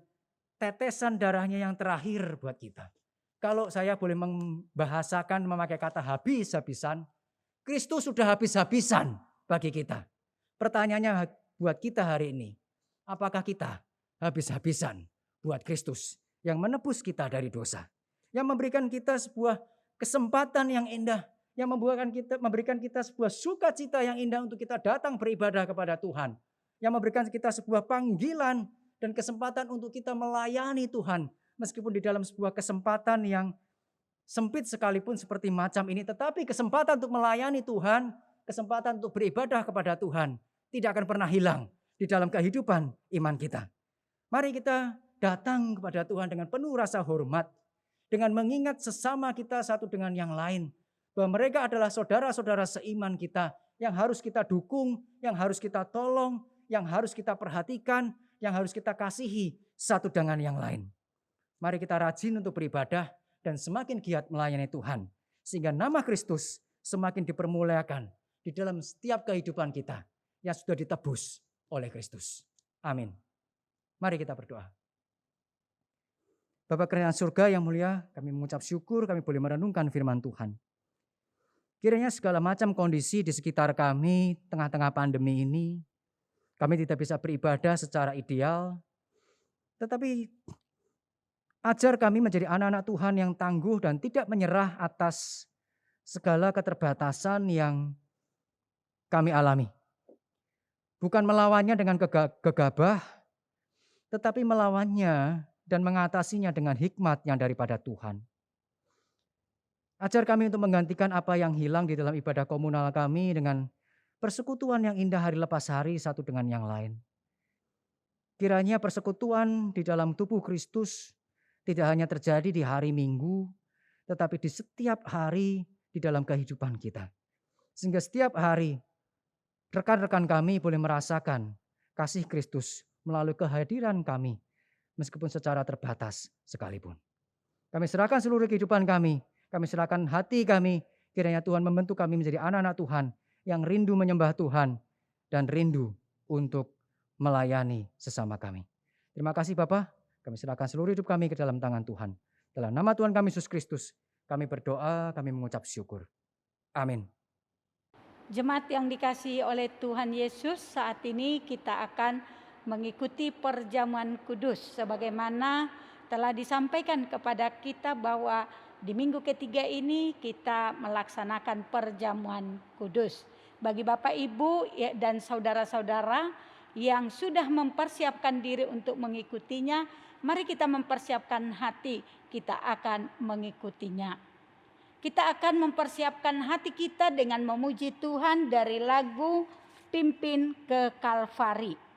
tetesan darahnya yang terakhir buat kita. Kalau saya boleh membahasakan memakai kata habis-habisan, Kristus sudah habis-habisan bagi kita. Pertanyaannya buat kita hari ini, apakah kita habis-habisan buat Kristus yang menebus kita dari dosa, yang memberikan kita sebuah kesempatan yang indah, yang memberikan kita sebuah sukacita yang indah untuk kita datang beribadah kepada Tuhan, yang memberikan kita sebuah panggilan dan kesempatan untuk kita melayani Tuhan, meskipun di dalam sebuah kesempatan yang sempit sekalipun seperti macam ini, tetapi kesempatan untuk melayani Tuhan, kesempatan untuk beribadah kepada Tuhan tidak akan pernah hilang di dalam kehidupan iman kita. Mari kita datang kepada Tuhan dengan penuh rasa hormat, dengan mengingat sesama kita satu dengan yang lain, bahwa mereka adalah saudara-saudara seiman kita yang harus kita dukung, yang harus kita tolong, yang harus kita perhatikan, yang harus kita kasihi satu dengan yang lain. Mari kita rajin untuk beribadah dan semakin giat melayani Tuhan, sehingga nama Kristus semakin dipermuliakan di dalam setiap kehidupan kita yang sudah ditebus oleh Kristus. Amin. Mari kita berdoa. Bapa kerajaan surga yang mulia, kami mengucap syukur kami boleh merenungkan firman Tuhan. Kiranya segala macam kondisi di sekitar kami tengah-tengah pandemi ini, kami tidak bisa beribadah secara ideal, tetapi ajar kami menjadi anak-anak Tuhan yang tangguh dan tidak menyerah atas segala keterbatasan yang kami alami. Bukan melawannya dengan gegabah, tetapi melawannya dan mengatasinya dengan hikmat yang daripada Tuhan. Ajar kami untuk menggantikan apa yang hilang di dalam ibadah komunal kami dengan persekutuan yang indah hari lepas hari satu dengan yang lain. Kiranya persekutuan di dalam tubuh Kristus tidak hanya terjadi di hari Minggu, tetapi di setiap hari di dalam kehidupan kita. Sehingga setiap hari rekan-rekan kami boleh merasakan kasih Kristus melalui kehadiran kami, meskipun secara terbatas sekalipun. Kami serahkan seluruh kehidupan kami serahkan hati kami, kiranya Tuhan membentuk kami menjadi anak-anak Tuhan yang rindu menyembah Tuhan dan rindu untuk melayani sesama kami. Terima kasih Bapa, kami serahkan seluruh hidup kami ke dalam tangan Tuhan. Dalam nama Tuhan kami Yesus Kristus, kami berdoa, kami mengucap syukur. Amin. Jemaat yang dikasihi oleh Tuhan Yesus, saat ini kita akan mengikuti perjamuan kudus sebagaimana telah disampaikan kepada kita bahwa di minggu ketiga ini kita melaksanakan perjamuan kudus. Bagi Bapak, Ibu dan saudara-saudara yang sudah mempersiapkan diri untuk mengikutinya, mari kita mempersiapkan hati, kita akan mengikutinya. Kita akan mempersiapkan hati kita dengan memuji Tuhan dari lagu Pimpin ke Kalvari.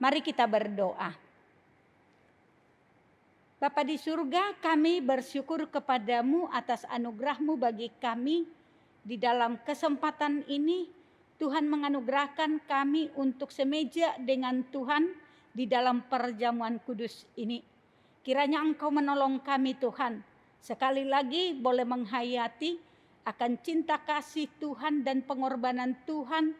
Mari kita berdoa. Bapa di surga, kami bersyukur kepadamu atas anugerah-Mu bagi kami. Di dalam kesempatan ini, Tuhan menganugerahkan kami untuk semeja dengan Tuhan di dalam perjamuan kudus ini. Kiranya Engkau menolong kami Tuhan. Sekali lagi boleh menghayati akan cinta kasih Tuhan dan pengorbanan Tuhan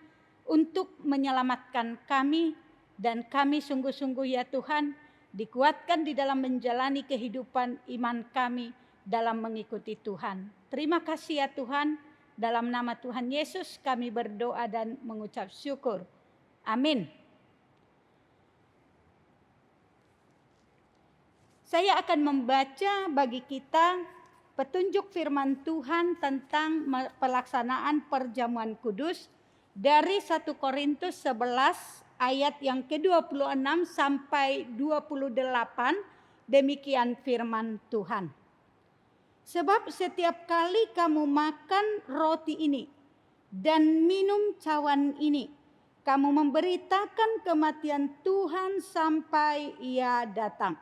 untuk menyelamatkan kami. Dan kami sungguh-sungguh ya Tuhan dikuatkan di dalam menjalani kehidupan iman kami dalam mengikuti Tuhan. Terima kasih ya Tuhan, dalam nama Tuhan Yesus kami berdoa dan mengucap syukur. Amin. Saya akan membaca bagi kita petunjuk firman Tuhan tentang pelaksanaan perjamuan kudus dari 1 Korintus 11 ayat yang ke-26 sampai 28, demikian firman Tuhan. Sebab setiap kali kamu makan roti ini dan minum cawan ini, kamu memberitakan kematian Tuhan sampai Ia datang.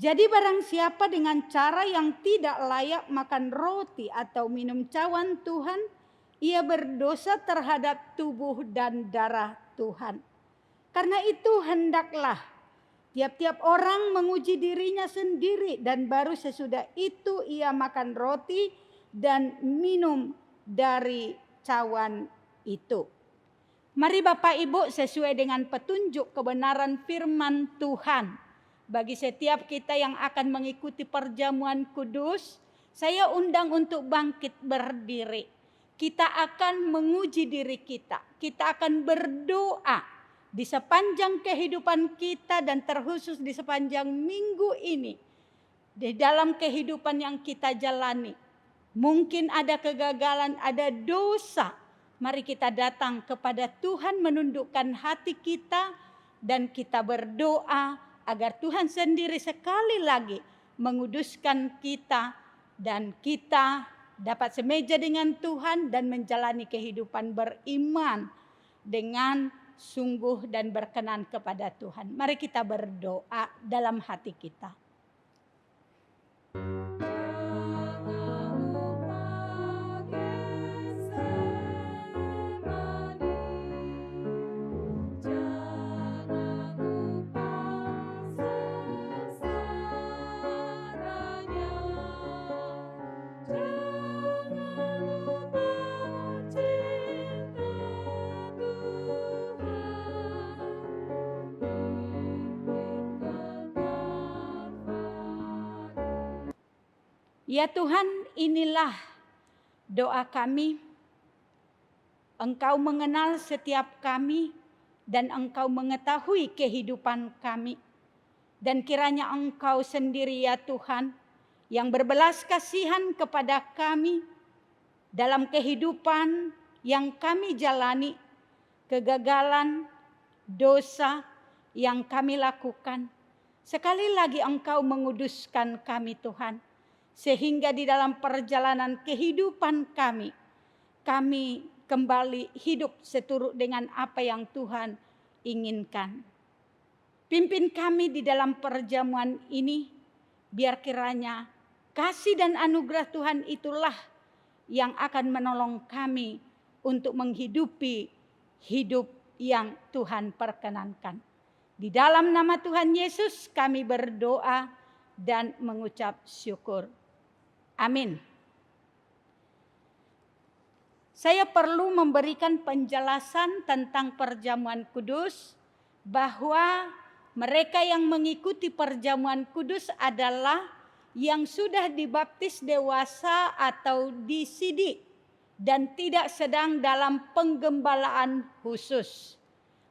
Jadi barang siapa dengan cara yang tidak layak makan roti atau minum cawan Tuhan, ia berdosa terhadap tubuh dan darah Tuhan. Karena itu hendaklah tiap-tiap orang menguji dirinya sendiri dan baru sesudah itu ia makan roti dan minum dari cawan itu. Mari Bapak Ibu sesuai dengan petunjuk kebenaran firman Tuhan. Bagi setiap kita yang akan mengikuti perjamuan kudus, saya undang untuk bangkit berdiri. kita akan menguji diri kita. Kita akan berdoa di sepanjang kehidupan kita dan terkhusus di sepanjang minggu ini. Di dalam kehidupan yang kita jalani. Mungkin ada kegagalan, ada dosa. Mari kita datang kepada Tuhan, menundukkan hati kita dan kita berdoa agar Tuhan sendiri sekali lagi menguduskan kita dan kita dapat semeja dengan Tuhan dan menjalani kehidupan beriman dengan sungguh dan berkenan kepada Tuhan. Mari kita berdoa dalam hati kita. Ya Tuhan, inilah doa kami. Engkau mengenal setiap kami dan Engkau mengetahui kehidupan kami. Dan kiranya Engkau sendiri ya Tuhan yang berbelas kasihan kepada kami dalam kehidupan yang kami jalani, kegagalan, dosa yang kami lakukan. Sekali lagi Engkau menguduskan kami Tuhan. Sehingga di dalam perjalanan kehidupan kami kembali hidup seturut dengan apa yang Tuhan inginkan. Pimpin kami di dalam perjamuan ini, biar kiranya kasih dan anugerah Tuhan itulah yang akan menolong kami untuk menghidupi hidup yang Tuhan perkenankan. Di dalam nama Tuhan Yesus kami berdoa dan mengucap syukur. Amin. Saya perlu memberikan penjelasan tentang perjamuan kudus bahwa mereka yang mengikuti perjamuan kudus adalah yang sudah dibaptis dewasa atau disidik dan tidak sedang dalam penggembalaan khusus.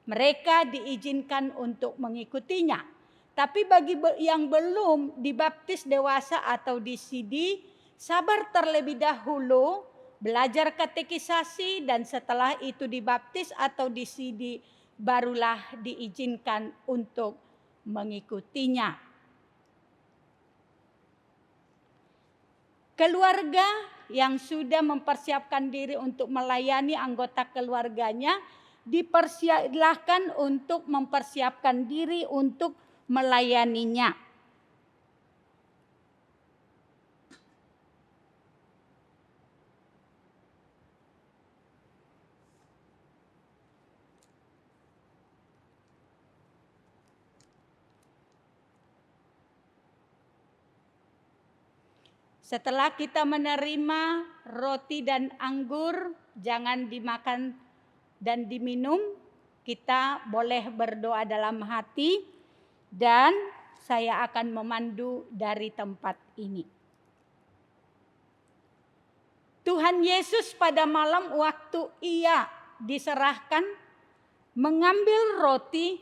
Mereka diizinkan untuk mengikutinya. Tapi bagi yang belum dibaptis dewasa atau disidik, sabar terlebih dahulu, belajar katekisasi dan setelah itu dibaptis atau disidik, barulah diizinkan untuk mengikutinya. Keluarga yang sudah mempersiapkan diri untuk melayani anggota keluarganya, dipersilahkan untuk mempersiapkan diri untuk melayaninya. Setelah kita menerima roti dan anggur, jangan dimakan dan diminum. Kita boleh berdoa dalam hati dan saya akan memandu dari tempat ini. Tuhan Yesus pada malam waktu ia diserahkan, mengambil roti,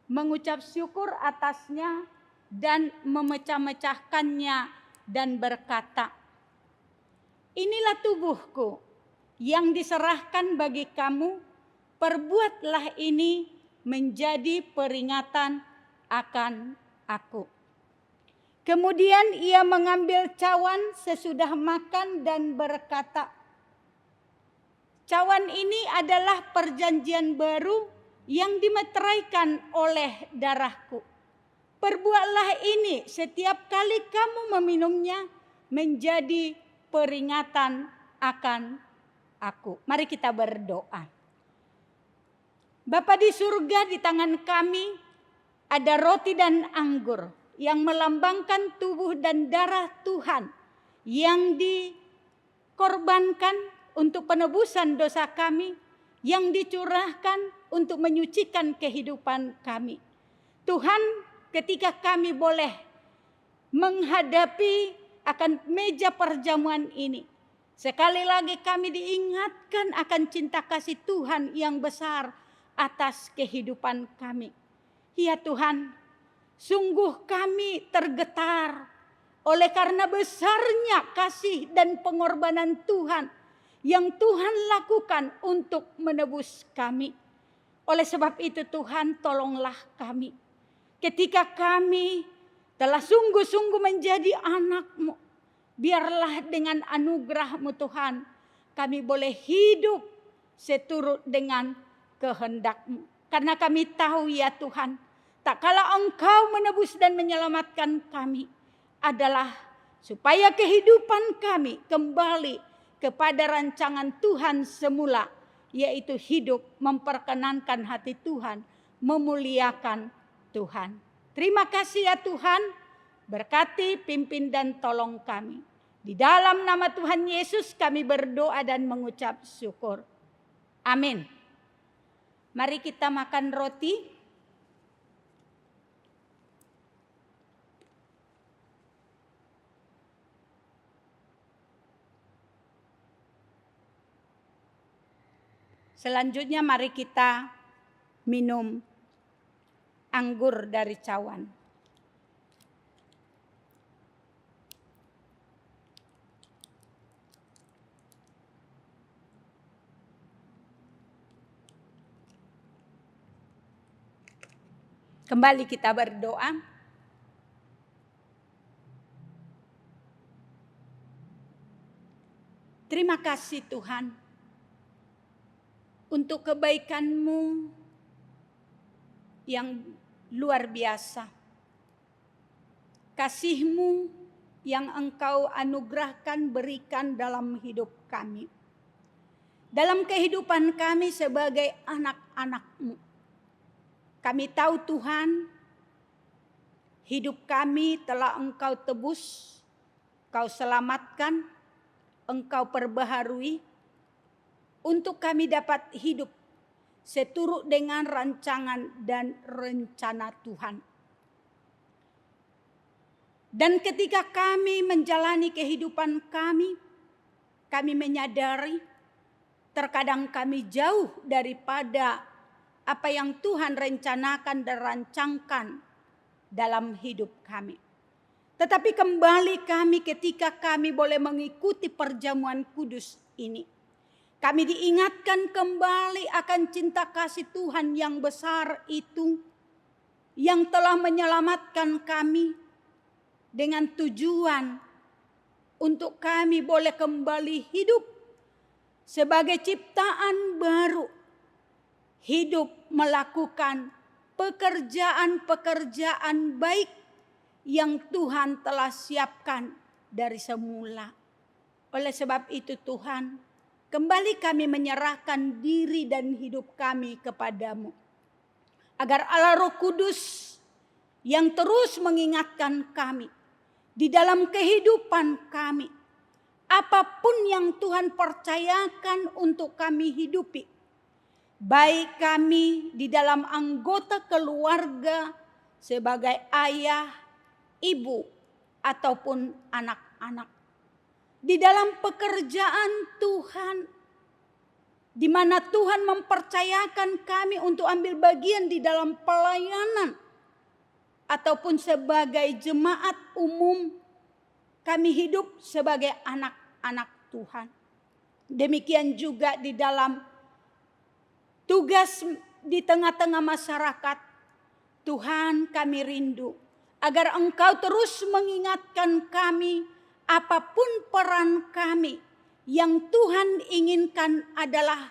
mengucap syukur atasnya dan memecah-mecahkannya dan berkata, "Inilah tubuhku yang diserahkan bagi kamu, perbuatlah ini menjadi peringatan akan aku." Kemudian ia mengambil cawan sesudah makan dan berkata, "Cawan ini adalah perjanjian baru yang dimeteraikan oleh darahku. Perbuatlah ini setiap kali kamu meminumnya menjadi peringatan akan aku." Mari kita berdoa. Bapa di surga, di tangan kami ada roti dan anggur yang melambangkan tubuh dan darah Tuhan yang dikorbankan untuk penebusan dosa kami, yang dicurahkan untuk menyucikan kehidupan kami. Tuhan, ketika kami boleh menghadapi akan meja perjamuan ini, Sekali lagi kami diingatkan akan cinta kasih Tuhan yang besar atas kehidupan kami. Ya Tuhan, sungguh kami tergetar oleh karena besarnya kasih dan pengorbanan Tuhan yang Tuhan lakukan untuk menebus kami. Oleh sebab itu Tuhan, tolonglah kami. Ketika kami telah sungguh-sungguh menjadi anak-Mu, biarlah dengan anugerah-Mu Tuhan, kami boleh hidup seturut dengan kehendak-Mu. Karena kami tahu ya Tuhan, tak kala Engkau menebus dan menyelamatkan kami adalah supaya kehidupan kami kembali kepada rancangan Tuhan semula, yaitu hidup memperkenankan hati Tuhan, memuliakan Tuhan. Terima kasih ya Tuhan, berkati, pimpin dan tolong kami. Di dalam nama Tuhan Yesus kami berdoa dan mengucap syukur. Amin. Mari kita makan roti. Selanjutnya mari kita minum anggur dari cawan. Kembali kita berdoa. Terima kasih Tuhan untuk kebaikan-Mu yang luar biasa. Kasih-Mu yang Engkau anugerahkan berikan dalam hidup kami. Dalam kehidupan kami sebagai anak-anak-Mu. Kami tahu Tuhan, hidup kami telah Engkau tebus, Engkau selamatkan, Engkau perbaharui, untuk kami dapat hidup seturut dengan rancangan dan rencana Tuhan. Dan ketika kami menjalani kehidupan kami menyadari terkadang kami jauh daripada apa yang Tuhan rencanakan dan rancangkan dalam hidup kami. Tetapi kembali kami ketika kami boleh mengikuti perjamuan kudus ini. Kami diingatkan kembali akan cinta kasih Tuhan yang besar itu, yang telah menyelamatkan kami dengan tujuan untuk kami boleh kembali hidup sebagai ciptaan baru, hidup melakukan pekerjaan-pekerjaan baik yang Tuhan telah siapkan dari semula. Oleh sebab itu Tuhan, kembali kami menyerahkan diri dan hidup kami kepadamu. Agar Allah Roh Kudus yang terus mengingatkan kami di dalam kehidupan kami. Apapun yang Tuhan percayakan untuk kami hidupi. Baik kami di dalam anggota keluarga sebagai ayah, ibu, ataupun anak-anak. Di dalam pekerjaan Tuhan, di mana Tuhan mempercayakan kami untuk ambil bagian di dalam pelayanan, ataupun sebagai jemaat umum, kami hidup sebagai anak-anak Tuhan. Demikian juga di dalam tugas di tengah-tengah masyarakat, Tuhan kami rindu agar Engkau terus mengingatkan kami. Apapun peran kami, yang Tuhan inginkan adalah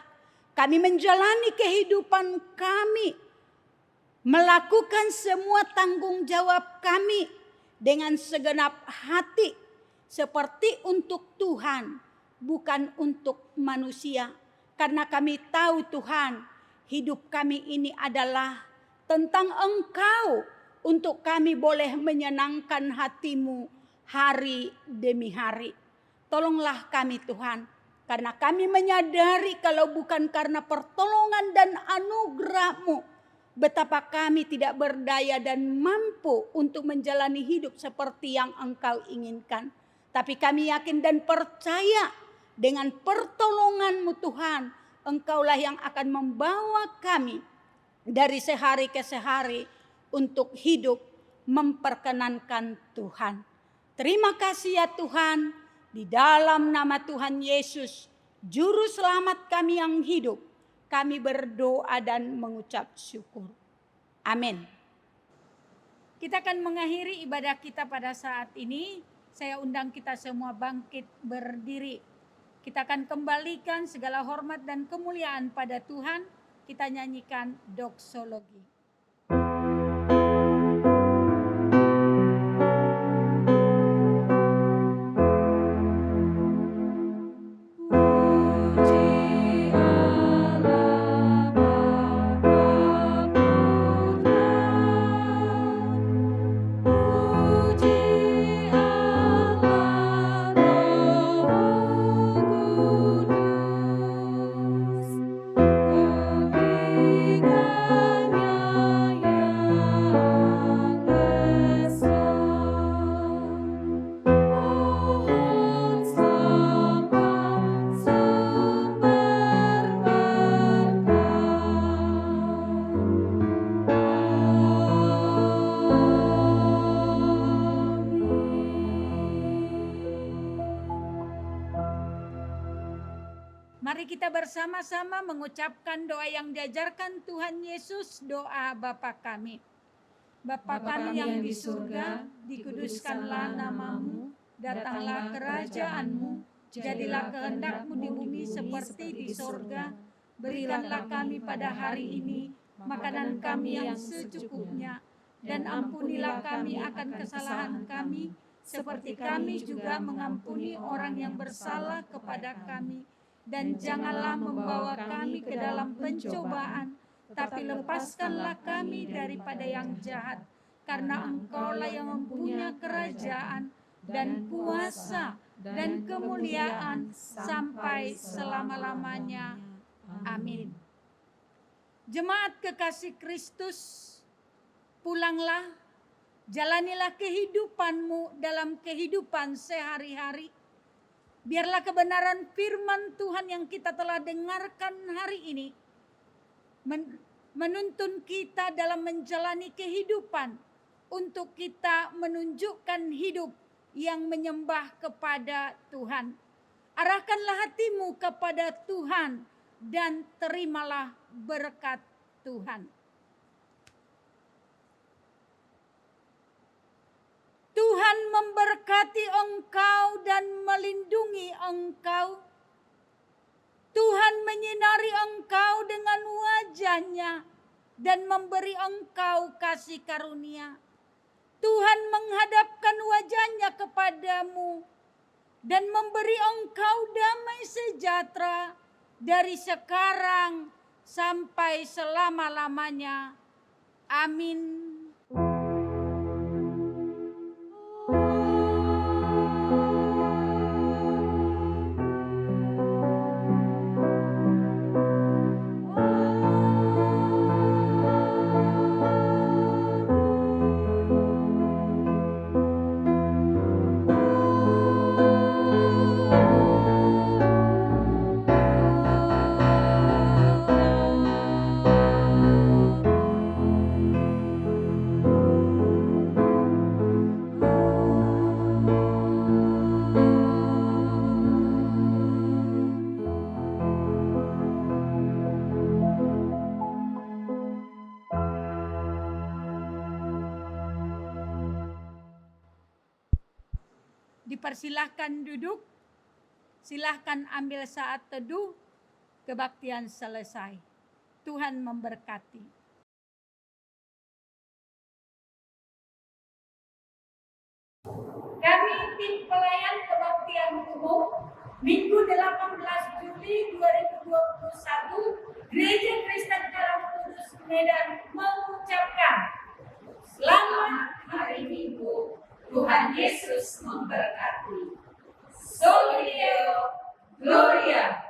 kami menjalani kehidupan kami, melakukan semua tanggung jawab kami dengan segenap hati, seperti untuk Tuhan, bukan untuk manusia. Karena kami tahu Tuhan, hidup kami ini adalah tentang Engkau, untuk kami boleh menyenangkan hati-Mu hari demi hari. Tolonglah kami Tuhan, karena kami menyadari kalau bukan karena pertolongan dan anugerah-Mu, betapa kami tidak berdaya dan mampu untuk menjalani hidup seperti yang Engkau inginkan. Tapi kami yakin dan percaya Dengan pertolongan-Mu Tuhan, Engkaulah yang akan membawa kami dari sehari ke sehari untuk hidup memperkenankan Tuhan. Terima kasih ya Tuhan, di dalam nama Tuhan Yesus, Juru Selamat kami yang hidup, kami berdoa dan mengucap syukur. Amin. Kita akan mengakhiri ibadah kita pada saat ini. Saya undang kita semua bangkit berdiri. Kita akan kembalikan segala hormat dan kemuliaan pada Tuhan. Kita nyanyikan doksologi. Mari kita bersama-sama mengucapkan doa yang diajarkan Tuhan Yesus, doa Bapa kami. Bapa kami yang di surga, dikuduskanlah namamu, datanglah kerajaan-Mu, jadilah kehendak-Mu di bumi seperti di surga. Berikanlah kami pada hari ini makanan kami yang secukupnya, dan ampunilah kami akan kesalahan kami, seperti kami juga mengampuni orang yang bersalah kepada kami. Dan janganlah membawa kami ke dalam pencobaan, tapi lepaskanlah kami daripada yang jahat. Karena Engkaulah yang mempunyai kerajaan dan kuasa dan kemuliaan sampai selama-lamanya. Amin. Jemaat kekasih Kristus, pulanglah, jalanilah kehidupanmu dalam kehidupan sehari-hari. Biarlah kebenaran firman Tuhan yang kita telah dengarkan hari ini menuntun kita dalam menjalani kehidupan untuk kita menunjukkan hidup yang menyembah kepada Tuhan. Arahkanlah hatimu kepada Tuhan dan terimalah berkat Tuhan. Tuhan memberkati engkau dan melindungi engkau. Tuhan menyinari engkau dengan wajah-Nya dan memberi engkau kasih karunia. Tuhan menghadapkan wajah-Nya kepadamu dan memberi engkau damai sejahtera dari sekarang sampai selama-lamanya. Amin. Dipersilahkan duduk, silahkan ambil saat teduh, kebaktian selesai. Tuhan memberkati. Kami tim pelayan kebaktian umum, Minggu 18 Juli 2021, Gereja Kristen Karam Kudus Medan mengucapkan selamat hari Minggu. Tuhan Yesus memberkati. Soli Deo Gloria.